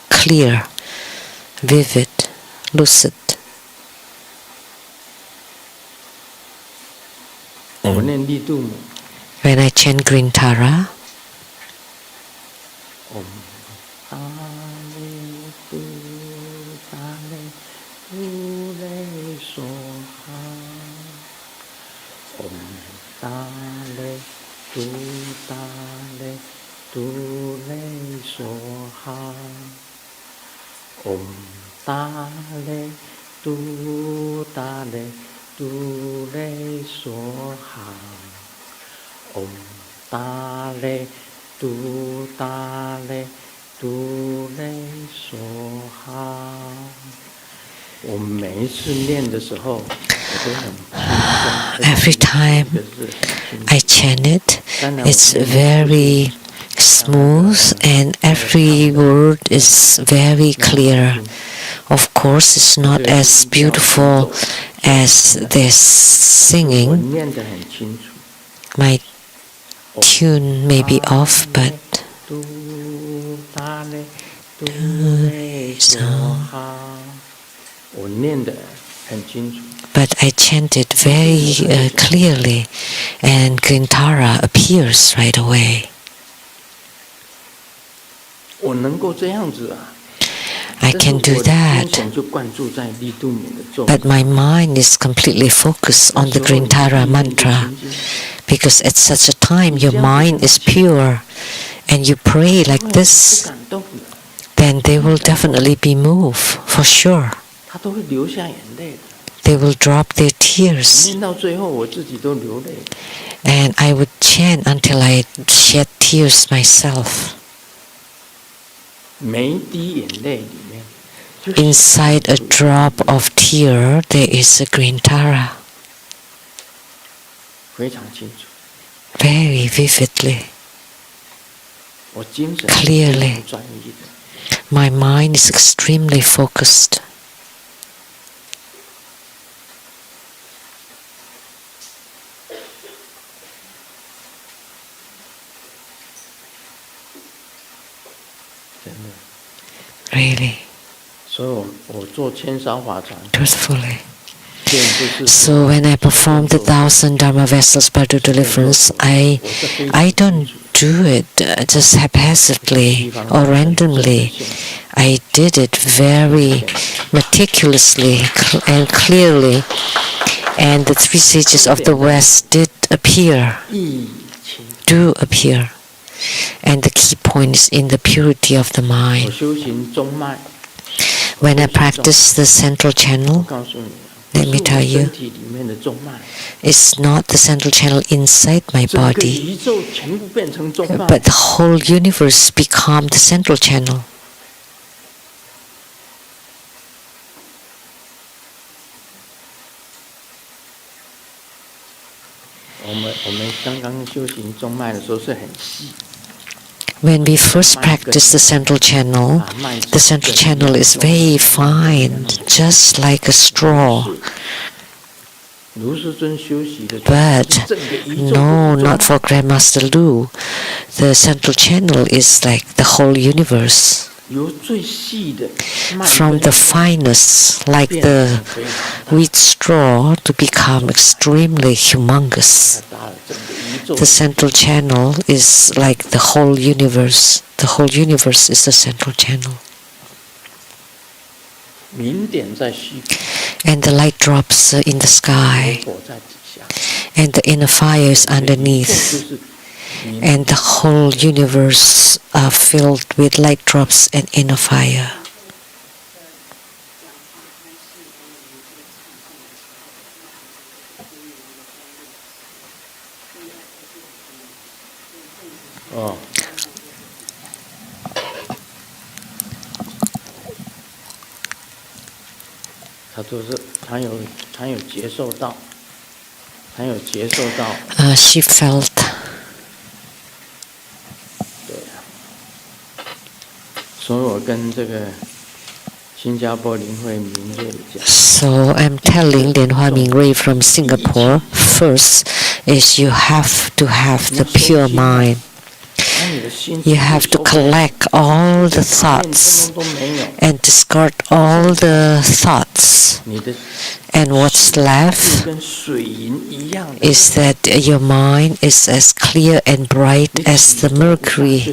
clear, vivid, lucid. 我念利度母 When I chant Green Tara, Om Ale Tu Ale Tu Le Soha Om Ale Tu Ale Tu Le Soha Om Ale Tu Ale Tu Le Soha Om Ale Tu Ale Tu Le Soha 我每一次念的时候，我都很轻松。 every time I chant it, it's very smooth and every word is very clear. Of course, it's not as beautiful as this 我 singing. 念得很清楚。 My tune may be off, but Tu Ale Tu Le Soha 我念得很清楚。 I chant it very clearly, and Grintara appears right away. 我能够这样子啊！ I can do 我的 that, 精神就灌注在利度母的咒语 but my mind is completely focused on the Grintara mantra, because at such a time your mind is pure, and you pray like 不 this, 感动的， then they will definitely be moved, for sure. 他都会流下眼泪的。 They will drop their tears, 念到最后，我自己都流泪。 and I would chant until I shed tears myself. 每一滴眼泪里面，就 Inside a drop of tear, there is a Grintara, 非常清楚。 very vividly. 我精神 Clearly 非常专一的。 My mind is extremely focused. 真的。 Really, 所以我做千烧法船， truthfully. 现在就是 So when I perform the 1,000 Dharma vessels by the deliverance, I don't do it just haphazardly or randomly. I did it very meticulously and clearly, and the three sages of the West did appear, 疫情。 do appear. And the key point is in the purity of the 我 mind. 修行中脉， When I practice the central 我 channel, 告诉你， Let me 是我 tell you. 身体里面的中脉， it's not the central channel inside my 整个 body, 宇宙全部变成中脉。 but the whole universe become the central channel. 我们刚刚修行中脉的时候是很细， When we first practice the central channel is very fine, just like a straw. 卢师尊修习的， But 整个宇宙 no, 的中 not for Grandmaster Lu. The central channel is like the whole universe. 由最细的脉 From the finest, like 变 the 成非常大 wheat straw, to become extremely humongous. 太大了，整个宇宙 The central channel is like the whole universe. The whole universe is the central channel. and the light drops in the sky, and the inner fire is underneath, and the whole universe are filled with light drops and inner fire. Oh. 他都是他有接受到。 she felt. 对啊，所以我跟这个新加坡林慧明瑞讲。So I'm telling Lin Hua Ming Rui from Singapore, first is you have to have the pure mind. You have to collect all the thoughts and discard all the thoughts. And what's left is that your mind is as clear and bright as the mercury.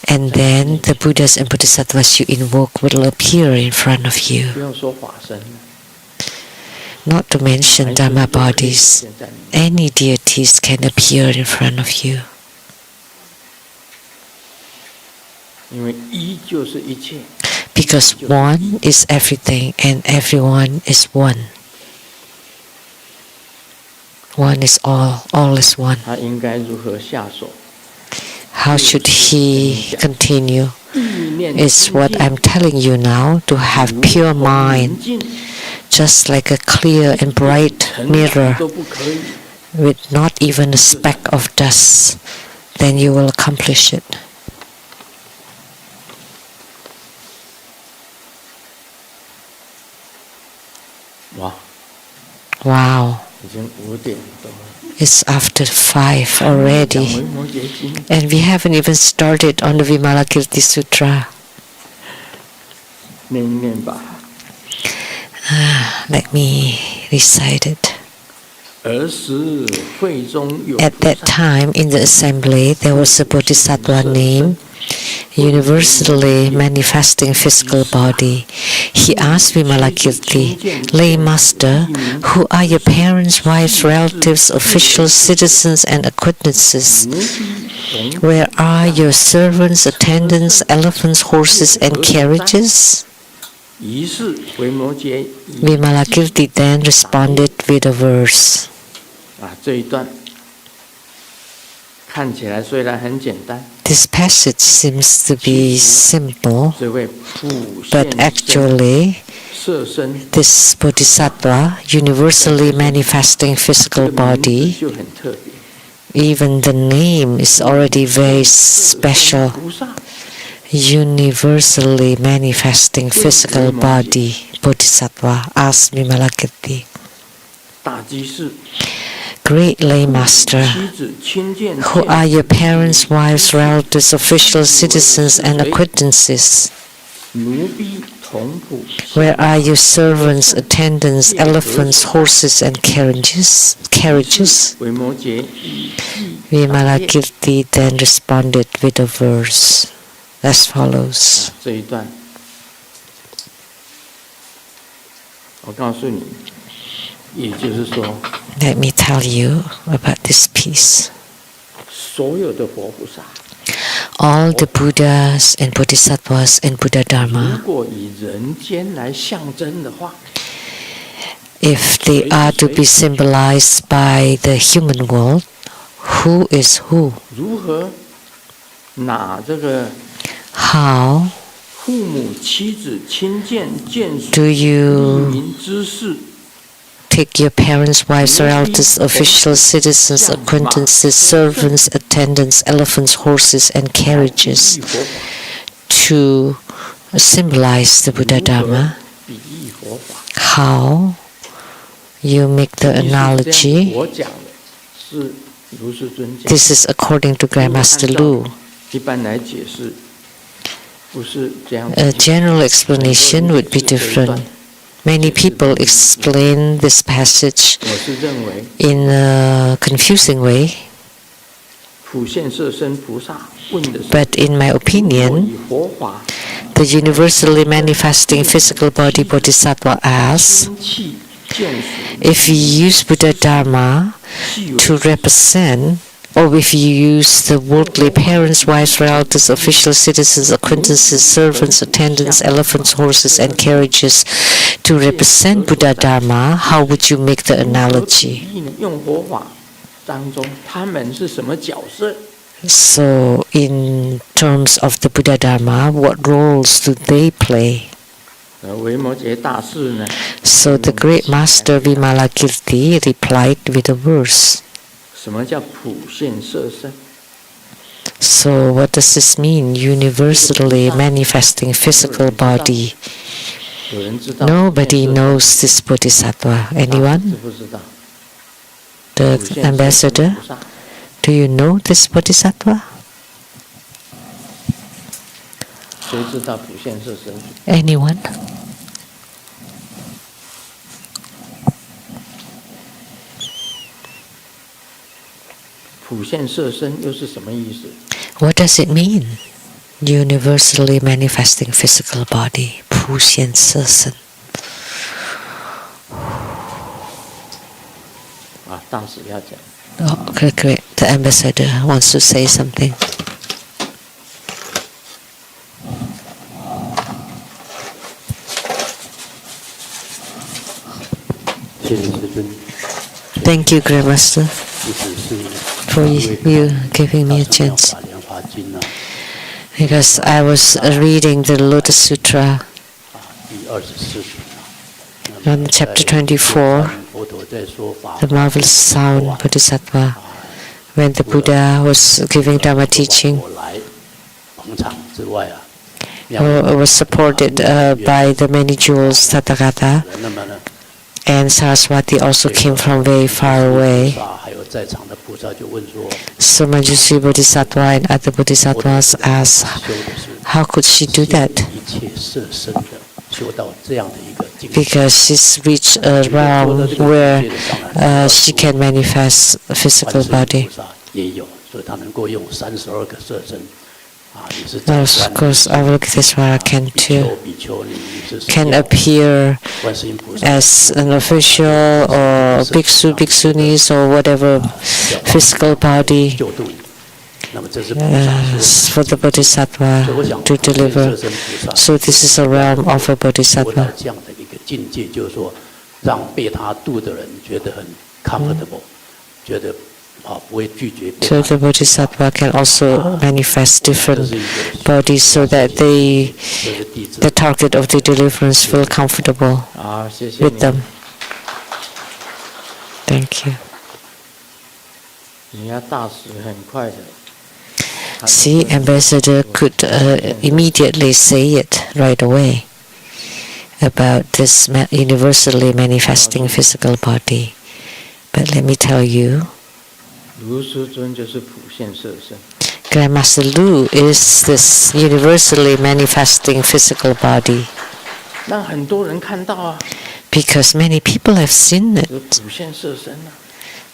And then the Buddhas and Bodhisattvas you invoke will appear in front of you. Not to mention Dharma bodies. Any deities can appear in front of you. Because one is everything and everyone is one. One is all is one. How should he continue? Is what I'm telling you now, to have pure mind, just like a clear and bright mirror, with not even a speck of dust, then you will accomplish it. Wow. It's after 5 already. And we haven't even started on the Vimalakirti Sutra. Let me recite it. At that time in the assembly, there was a bodhisattva named universally manifesting physical body. He asked Vimalakirti, Lay Master, who are your parents, wives, relatives, officials, citizens, and acquaintances? Where are your servants, attendants, elephants, horses, and carriages? Vimalakirti then responded with a verse. This passage seems to be simple, but actually, this bodhisattva, universally manifesting physical body, even the name is already very special. Universally manifesting physical body, bodhisattva, asked Vimalakirti. Great lay master, who are your parents, wives, relatives, officials, citizens, and acquaintances? Where are your servants, attendants, elephants, horses, and carriages? Vimalakirti then responded with a verse as follows. Let me tell you about this piece. All the Buddhas and Bodhisattvas and Buddha Dharma, if they are to be symbolized by the human world, who is who? How do you take your parents, wives, relatives, officials, citizens, acquaintances, servants, attendants, elephants, horses, and carriages to symbolize the Buddha Dharma? How you make the analogy? This is according to Grandmaster Lu. A general explanation would be different. Many people explain this passage in a confusing way. But in my opinion, the universally manifesting physical body Bodhisattva asks, if you use Buddha Dharma to represent, or if you use the worldly parents, wives, relatives, officials, citizens, acquaintances, servants, attendants, elephants, horses, and carriages to represent Buddha Dharma, how would you make the analogy? So, in terms of the Buddha Dharma, what roles do they play? So the great master Vimalakirti replied with a verse. So what does this mean? Universally manifesting physical body. Nobody knows this Bodhisattva. Anyone? The ambassador? Do you know this Bodhisattva? Anyone? What does it mean? Universally manifesting physical body. 普现色身. Oh, okay, great. The ambassador wants to say something. Thank you, Great Master, for you giving me a chance. Because I was reading the Lotus Sutra on chapter 24, the marvelous sound Bodhisattva, when the Buddha was giving Dharma teaching. It was supported by the many jewels Tathagata, and Saraswati also came from very far away. So Manjushri Bodhisattva and other Bodhisattvas asked, how could she do that? Because she's reached a realm where she can manifest a physical body. Of course, Avalokiteshvara can appear as an official or bhiksu, bhikshunis or whatever physical body for the Bodhisattva to deliver. So this is a realm of a Bodhisattva. So the Bodhisattva can also manifest different bodies so that the target of the deliverance feel comfortable with them. Thank you. See, ambassador could immediately say it right away about this universally manifesting physical body. But let me tell you, Grandmaster Lu is this universally manifesting physical body. Because many people have seen it.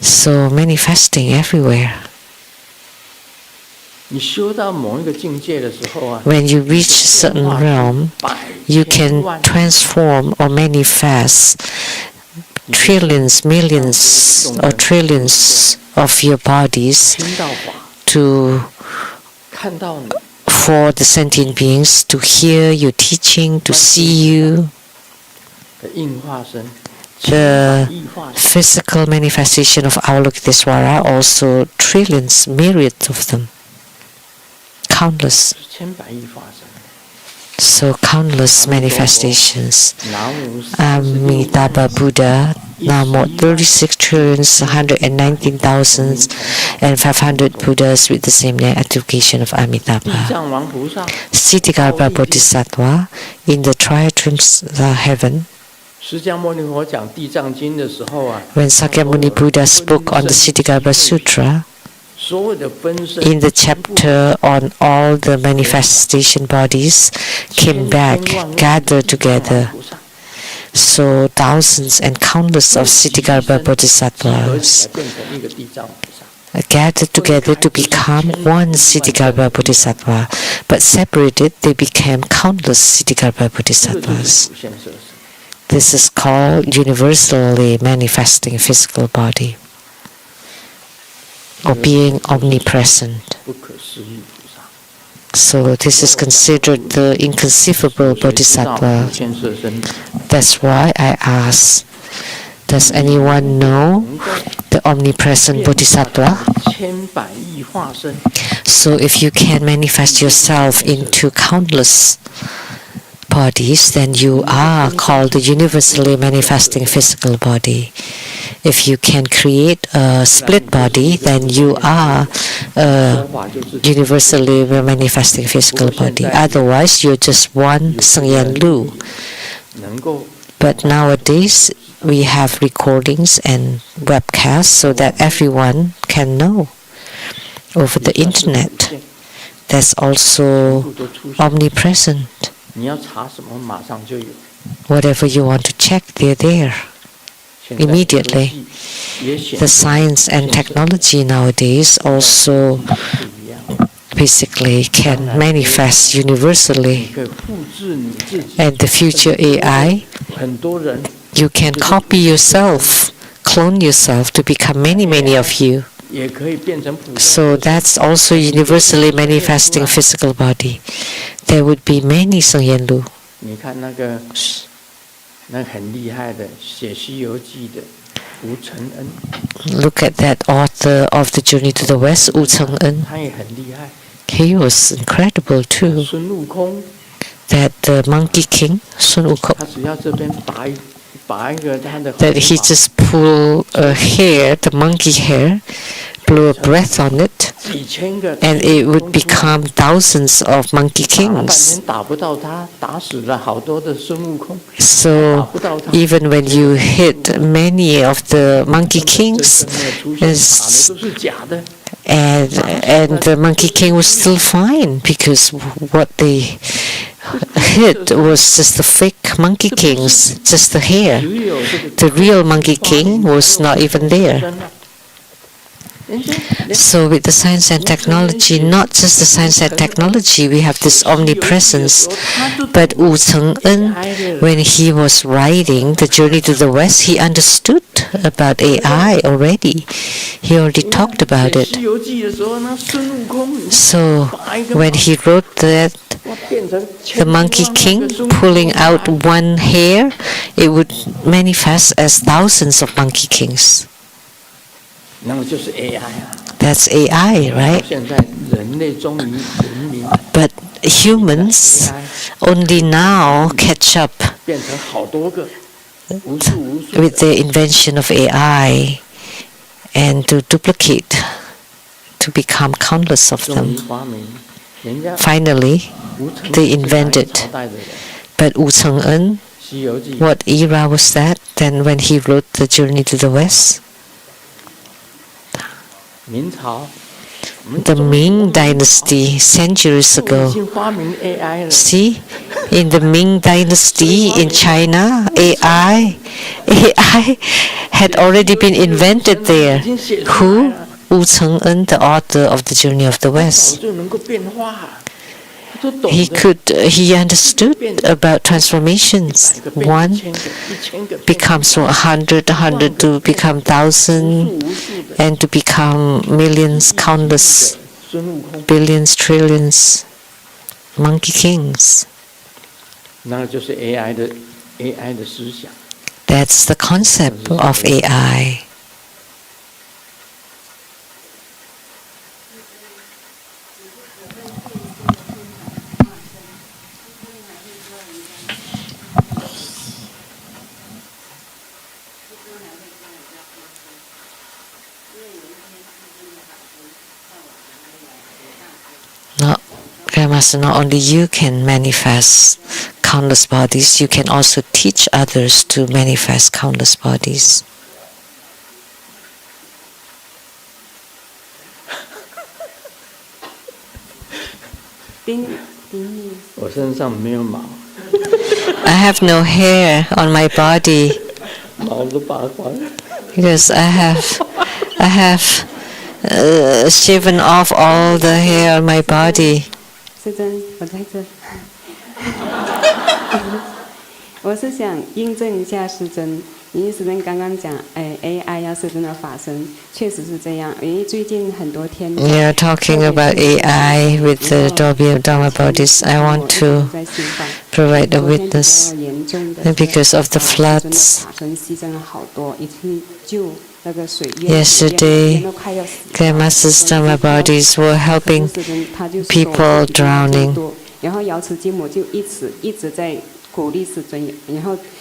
So manifesting everywhere. When you reach a certain realm, you can transform or manifest trillions, millions, or trillions of your bodies for the sentient beings to hear your teaching, to see you. The physical manifestation of Avalokiteshvara also trillions, myriads of them. Countless. So countless manifestations. Amitabha Buddha, now more 36,119,500 Buddhas with the same identification of Amitabha. Siddhigarbha Bodhisattva in the Triatrium's heaven. When Sakyamuni Buddha spoke on the Siddhigarbha Sutra, in the chapter on all the manifestation bodies came back, gathered together. So thousands and countless of Siddhigarbha Bodhisattvas gathered together to become one Siddhigarbha Bodhisattva, but separated, they became countless Siddhigarbha Bodhisattvas. This is called universally manifesting physical body, or being omnipresent. So this is considered the inconceivable Bodhisattva. That's why I ask, does anyone know the omnipresent Bodhisattva? So if you can manifest yourself into countless bodies, then you are called the universally manifesting physical body. If you can create a split body, then you are universally manifesting physical body. Otherwise, you're just one Sengyan Lu. But nowadays, we have recordings and webcasts so that everyone can know over the internet. That's also omnipresent. Whatever you want to check, they're there immediately. The science and technology nowadays also basically can manifest universally. And the future AI, you can copy yourself, clone yourself to become many of you. So that's also universally manifesting physical body. There would be many Sengyan Lu. Look at that author of The Journey to the West, Wu Cheng-en. He was incredible too. That the Monkey King, Sun Wukong, that he just pulled a hair, the monkey hair, blew a breath on it, and it would become thousands of Monkey Kings. So even when you hit many of the Monkey Kings, and the Monkey King was still fine, because what they hit was just the fake Monkey Kings, just the hair. The real Monkey King was not even there. So with the science and technology, not just the science and technology, we have this omnipresence. But Wu Cheng-en, when he was writing The Journey to the West, he understood about AI already. He already talked about it. So when he wrote that, the Monkey King pulling out one hair, it would manifest as thousands of Monkey Kings. That's AI, right? But humans only now catch up with the invention of AI and to duplicate, to become countless of them. Finally, they invented. But Wu Cheng-en, what era was that? Then when he wrote The Journey to the West? The Ming Dynasty, centuries ago. See, in the Ming Dynasty in China, AI had already been invented there. Who? Wu Cheng-en, the author of The Journey of the West. He understood about transformations. One becomes from 100 to become 1,000, and to become millions, countless, billions, trillions, Monkey Kings. That's the concept of AI. Grandmaster, not only you can manifest countless bodies, you can also teach others to manifest countless bodies. I have no hair on my body because I have shaven off all the hair on my body. 师尊，我在这。我是想印证一下师尊，因为师尊刚刚讲，AI 要师尊的法身，确实是这样。因为最近很多天。You're talking about AI with the Dharma bodies. I want to provide a witness because of the floods. Yesterday, Grandmaster's Dharma bodies were helping people drowning.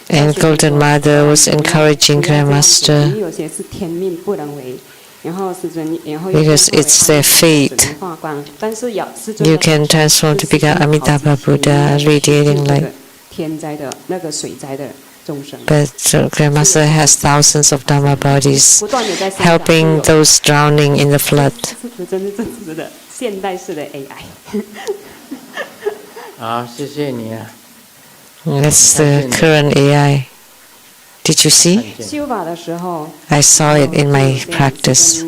And Golden Mother was encouraging Grandmaster because it's their fate. You can transform to become Amitabha Buddha, radiating light. But Grandmaster has thousands of Dharma bodies helping those drowning in the flood. 好，谢谢你啊。 That's the current AI. Did you see? I saw it in my practice.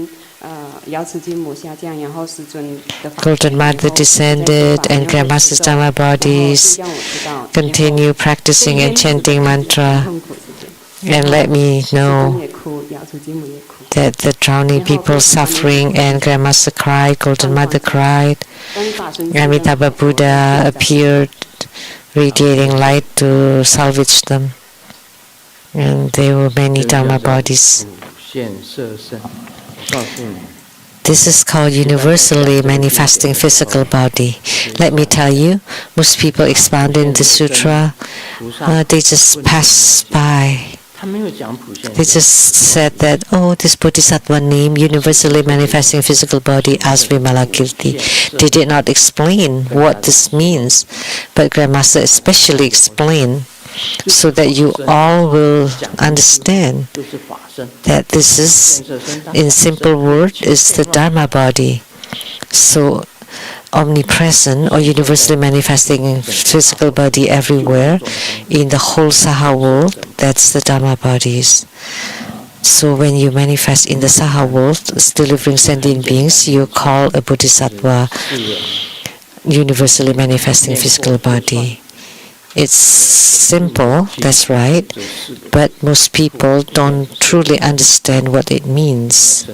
Golden Mother descended and Grandmaster's Dharma bodies continue practicing and chanting mantra and let me know that the drowning people suffering, and Grandmaster cried, Golden Mother cried, Amitabha Buddha appeared radiating light to salvage them. And there were many Dharma bodies. This is called universally manifesting physical body. Let me tell you, most people expounding the sutra, they just pass by. They just said that, oh, this Bodhisattva name, universally manifesting physical body as Vimalakirti. They did not explain what this means, but Grandmaster especially explained so that you all will understand that this is, in simple word, is the Dharma body. So omnipresent or universally manifesting physical body everywhere in the whole Saha world, that's the Dharma bodies. So when you manifest in the Saha world, delivering sentient beings, you call a Bodhisattva universally manifesting physical body. It's simple, that's right, but most people don't truly understand what it means.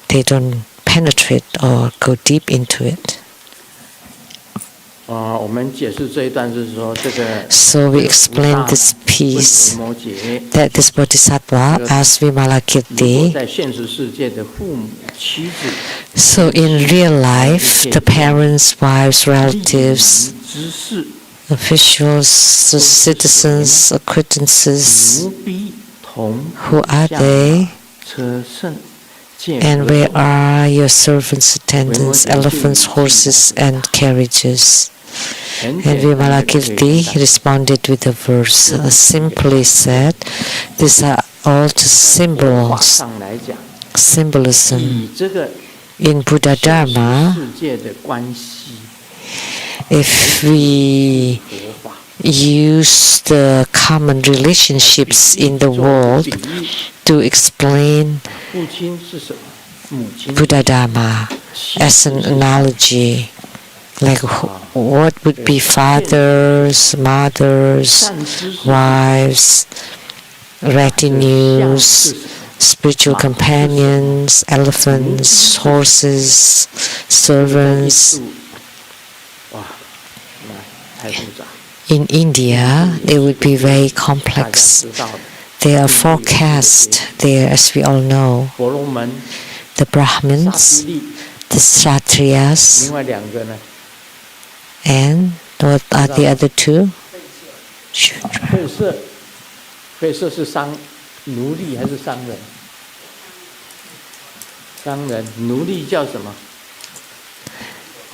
They don't penetrate or go deep into it. So we explain this piece that this Bodhisattva as Vimalakirti. So in real life, the parents, wives, relatives, officials, citizens, acquaintances, who are they? And where are your servants, attendants, elephants, horses, and carriages? And Vimalakirti responded with a verse, simply said, these are all just symbols, symbolism. In Buddha Dharma, if we use the common relationships in the world to explain Buddha Dharma as an analogy, like what would be fathers, mothers, wives, retinues, spiritual companions, elephants, horses, servants. In India, they would be very complex. There are four castes there, as we all know. The Brahmins, the Kshatriyas, and what are the other two? Shudra.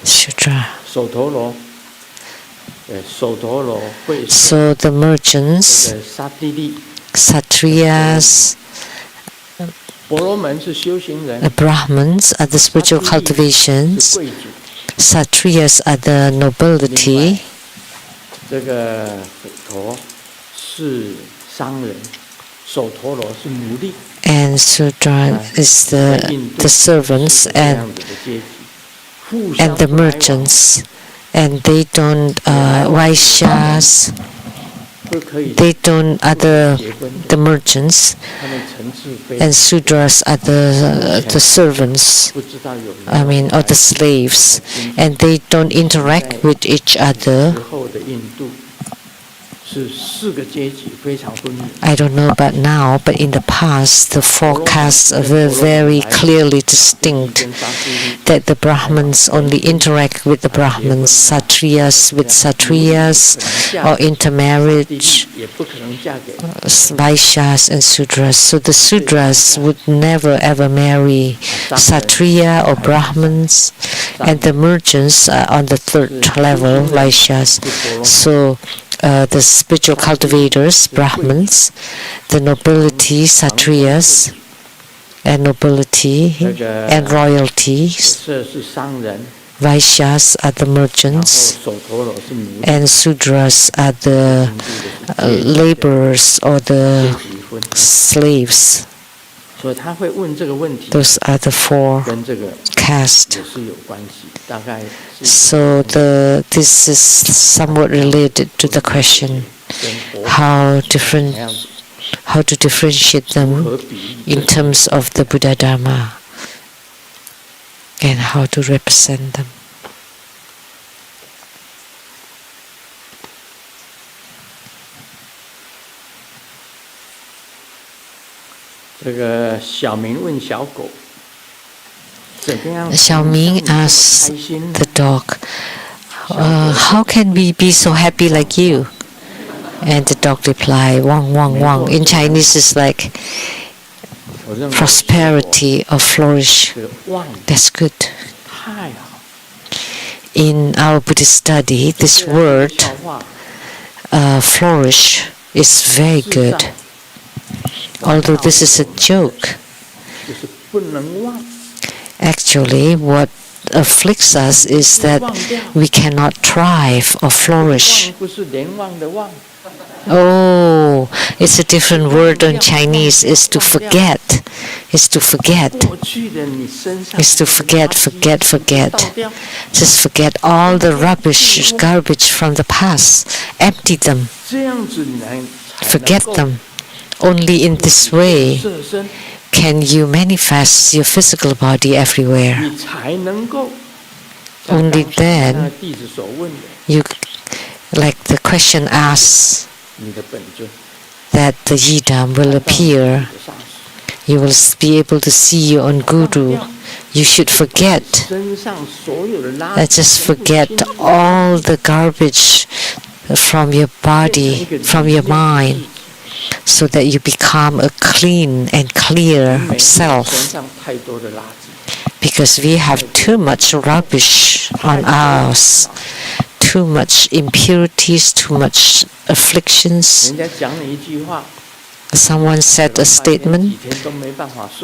Shudra. So the merchants, Kshatriyas, the Brahmins are the spiritual cultivations, Kshatriyas are the nobility, and Sudra is the servants and the merchants, and they don't Vaishyas, they don't the merchants, and Sudras are the servants, or the slaves, and they don't interact with each other. I don't know about now, but in the past, the four castes were very clearly distinct, that the Brahmins only interact with the Brahmins, Kshatriyas with Kshatriyas, or intermarriage, Vaishyas and Sudras. So the Sudras would never ever marry Kshatriya or Brahmins, and the merchants are on the third level, Vaishyas. So the spiritual cultivators, Brahmins, the nobility, Kshatriyas, and nobility and royalties, Vaishyas are the merchants, and Sudras are the laborers or the slaves. Those are the four castes. So this is somewhat related to the question how to differentiate them in terms of the Buddha Dharma and how to represent them. Xiaoming asked the dog, how can we be so happy like you? And the dog replied, Wang, Wang, Wang. In Chinese, it's like prosperity or flourish. That's good. In our Buddhist study, this word, flourish, is very good. Although this is a joke, actually what afflicts us is that we cannot thrive or flourish. Oh, it's a different word in Chinese. It's to forget. It's to forget. It's to forget. Just forget all the rubbish, garbage from the past. Empty them. Forget them. Only in this way can you manifest your physical body everywhere. Only then, you, like the question asks, that the Yidam will appear. You will be able to see your own Guru. You should forget. Just forget all the garbage from your body, from your mind, so that you become a clean and clear self. Because we have too much rubbish on us, too much impurities, too much afflictions. Someone said a statement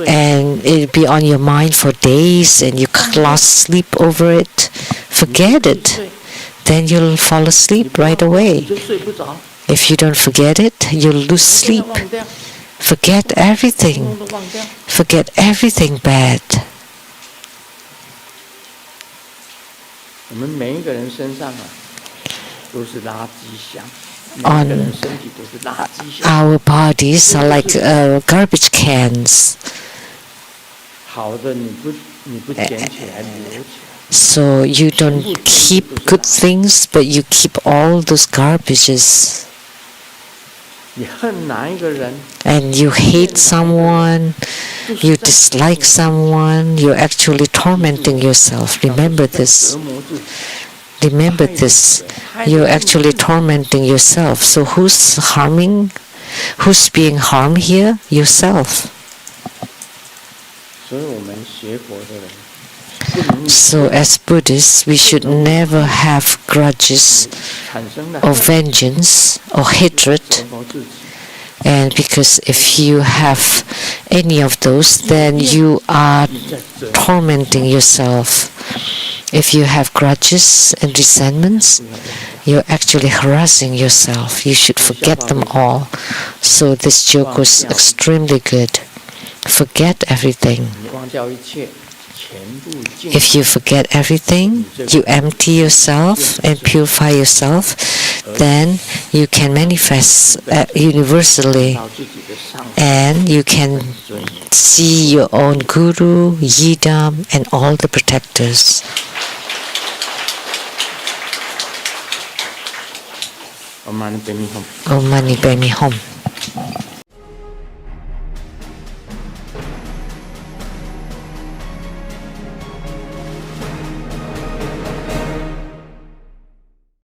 and it'll be on your mind for days and you lost sleep over it. Forget it. Then you'll fall asleep right away. If you don't forget it, you'll lose sleep. Forget everything. Forget everything bad. On our bodies are like garbage cans. So you don't keep good things, but you keep all those garbages. And you hate someone, you dislike someone, you're actually tormenting yourself. Remember this. Remember this. You're actually tormenting yourself. So who's harming? Who's being harmed here? Yourself. So as Buddhists, we should never have grudges or vengeance or hatred. And because if you have any of those, then you are tormenting yourself. If you have grudges and resentments, you're actually harassing yourself. You should forget them all. So this joke was extremely good. Forget everything. If you forget everything, you empty yourself and purify yourself, then you can manifest universally, and you can see your own guru, yidam, and all the protectors. Om Mani Padme Hum.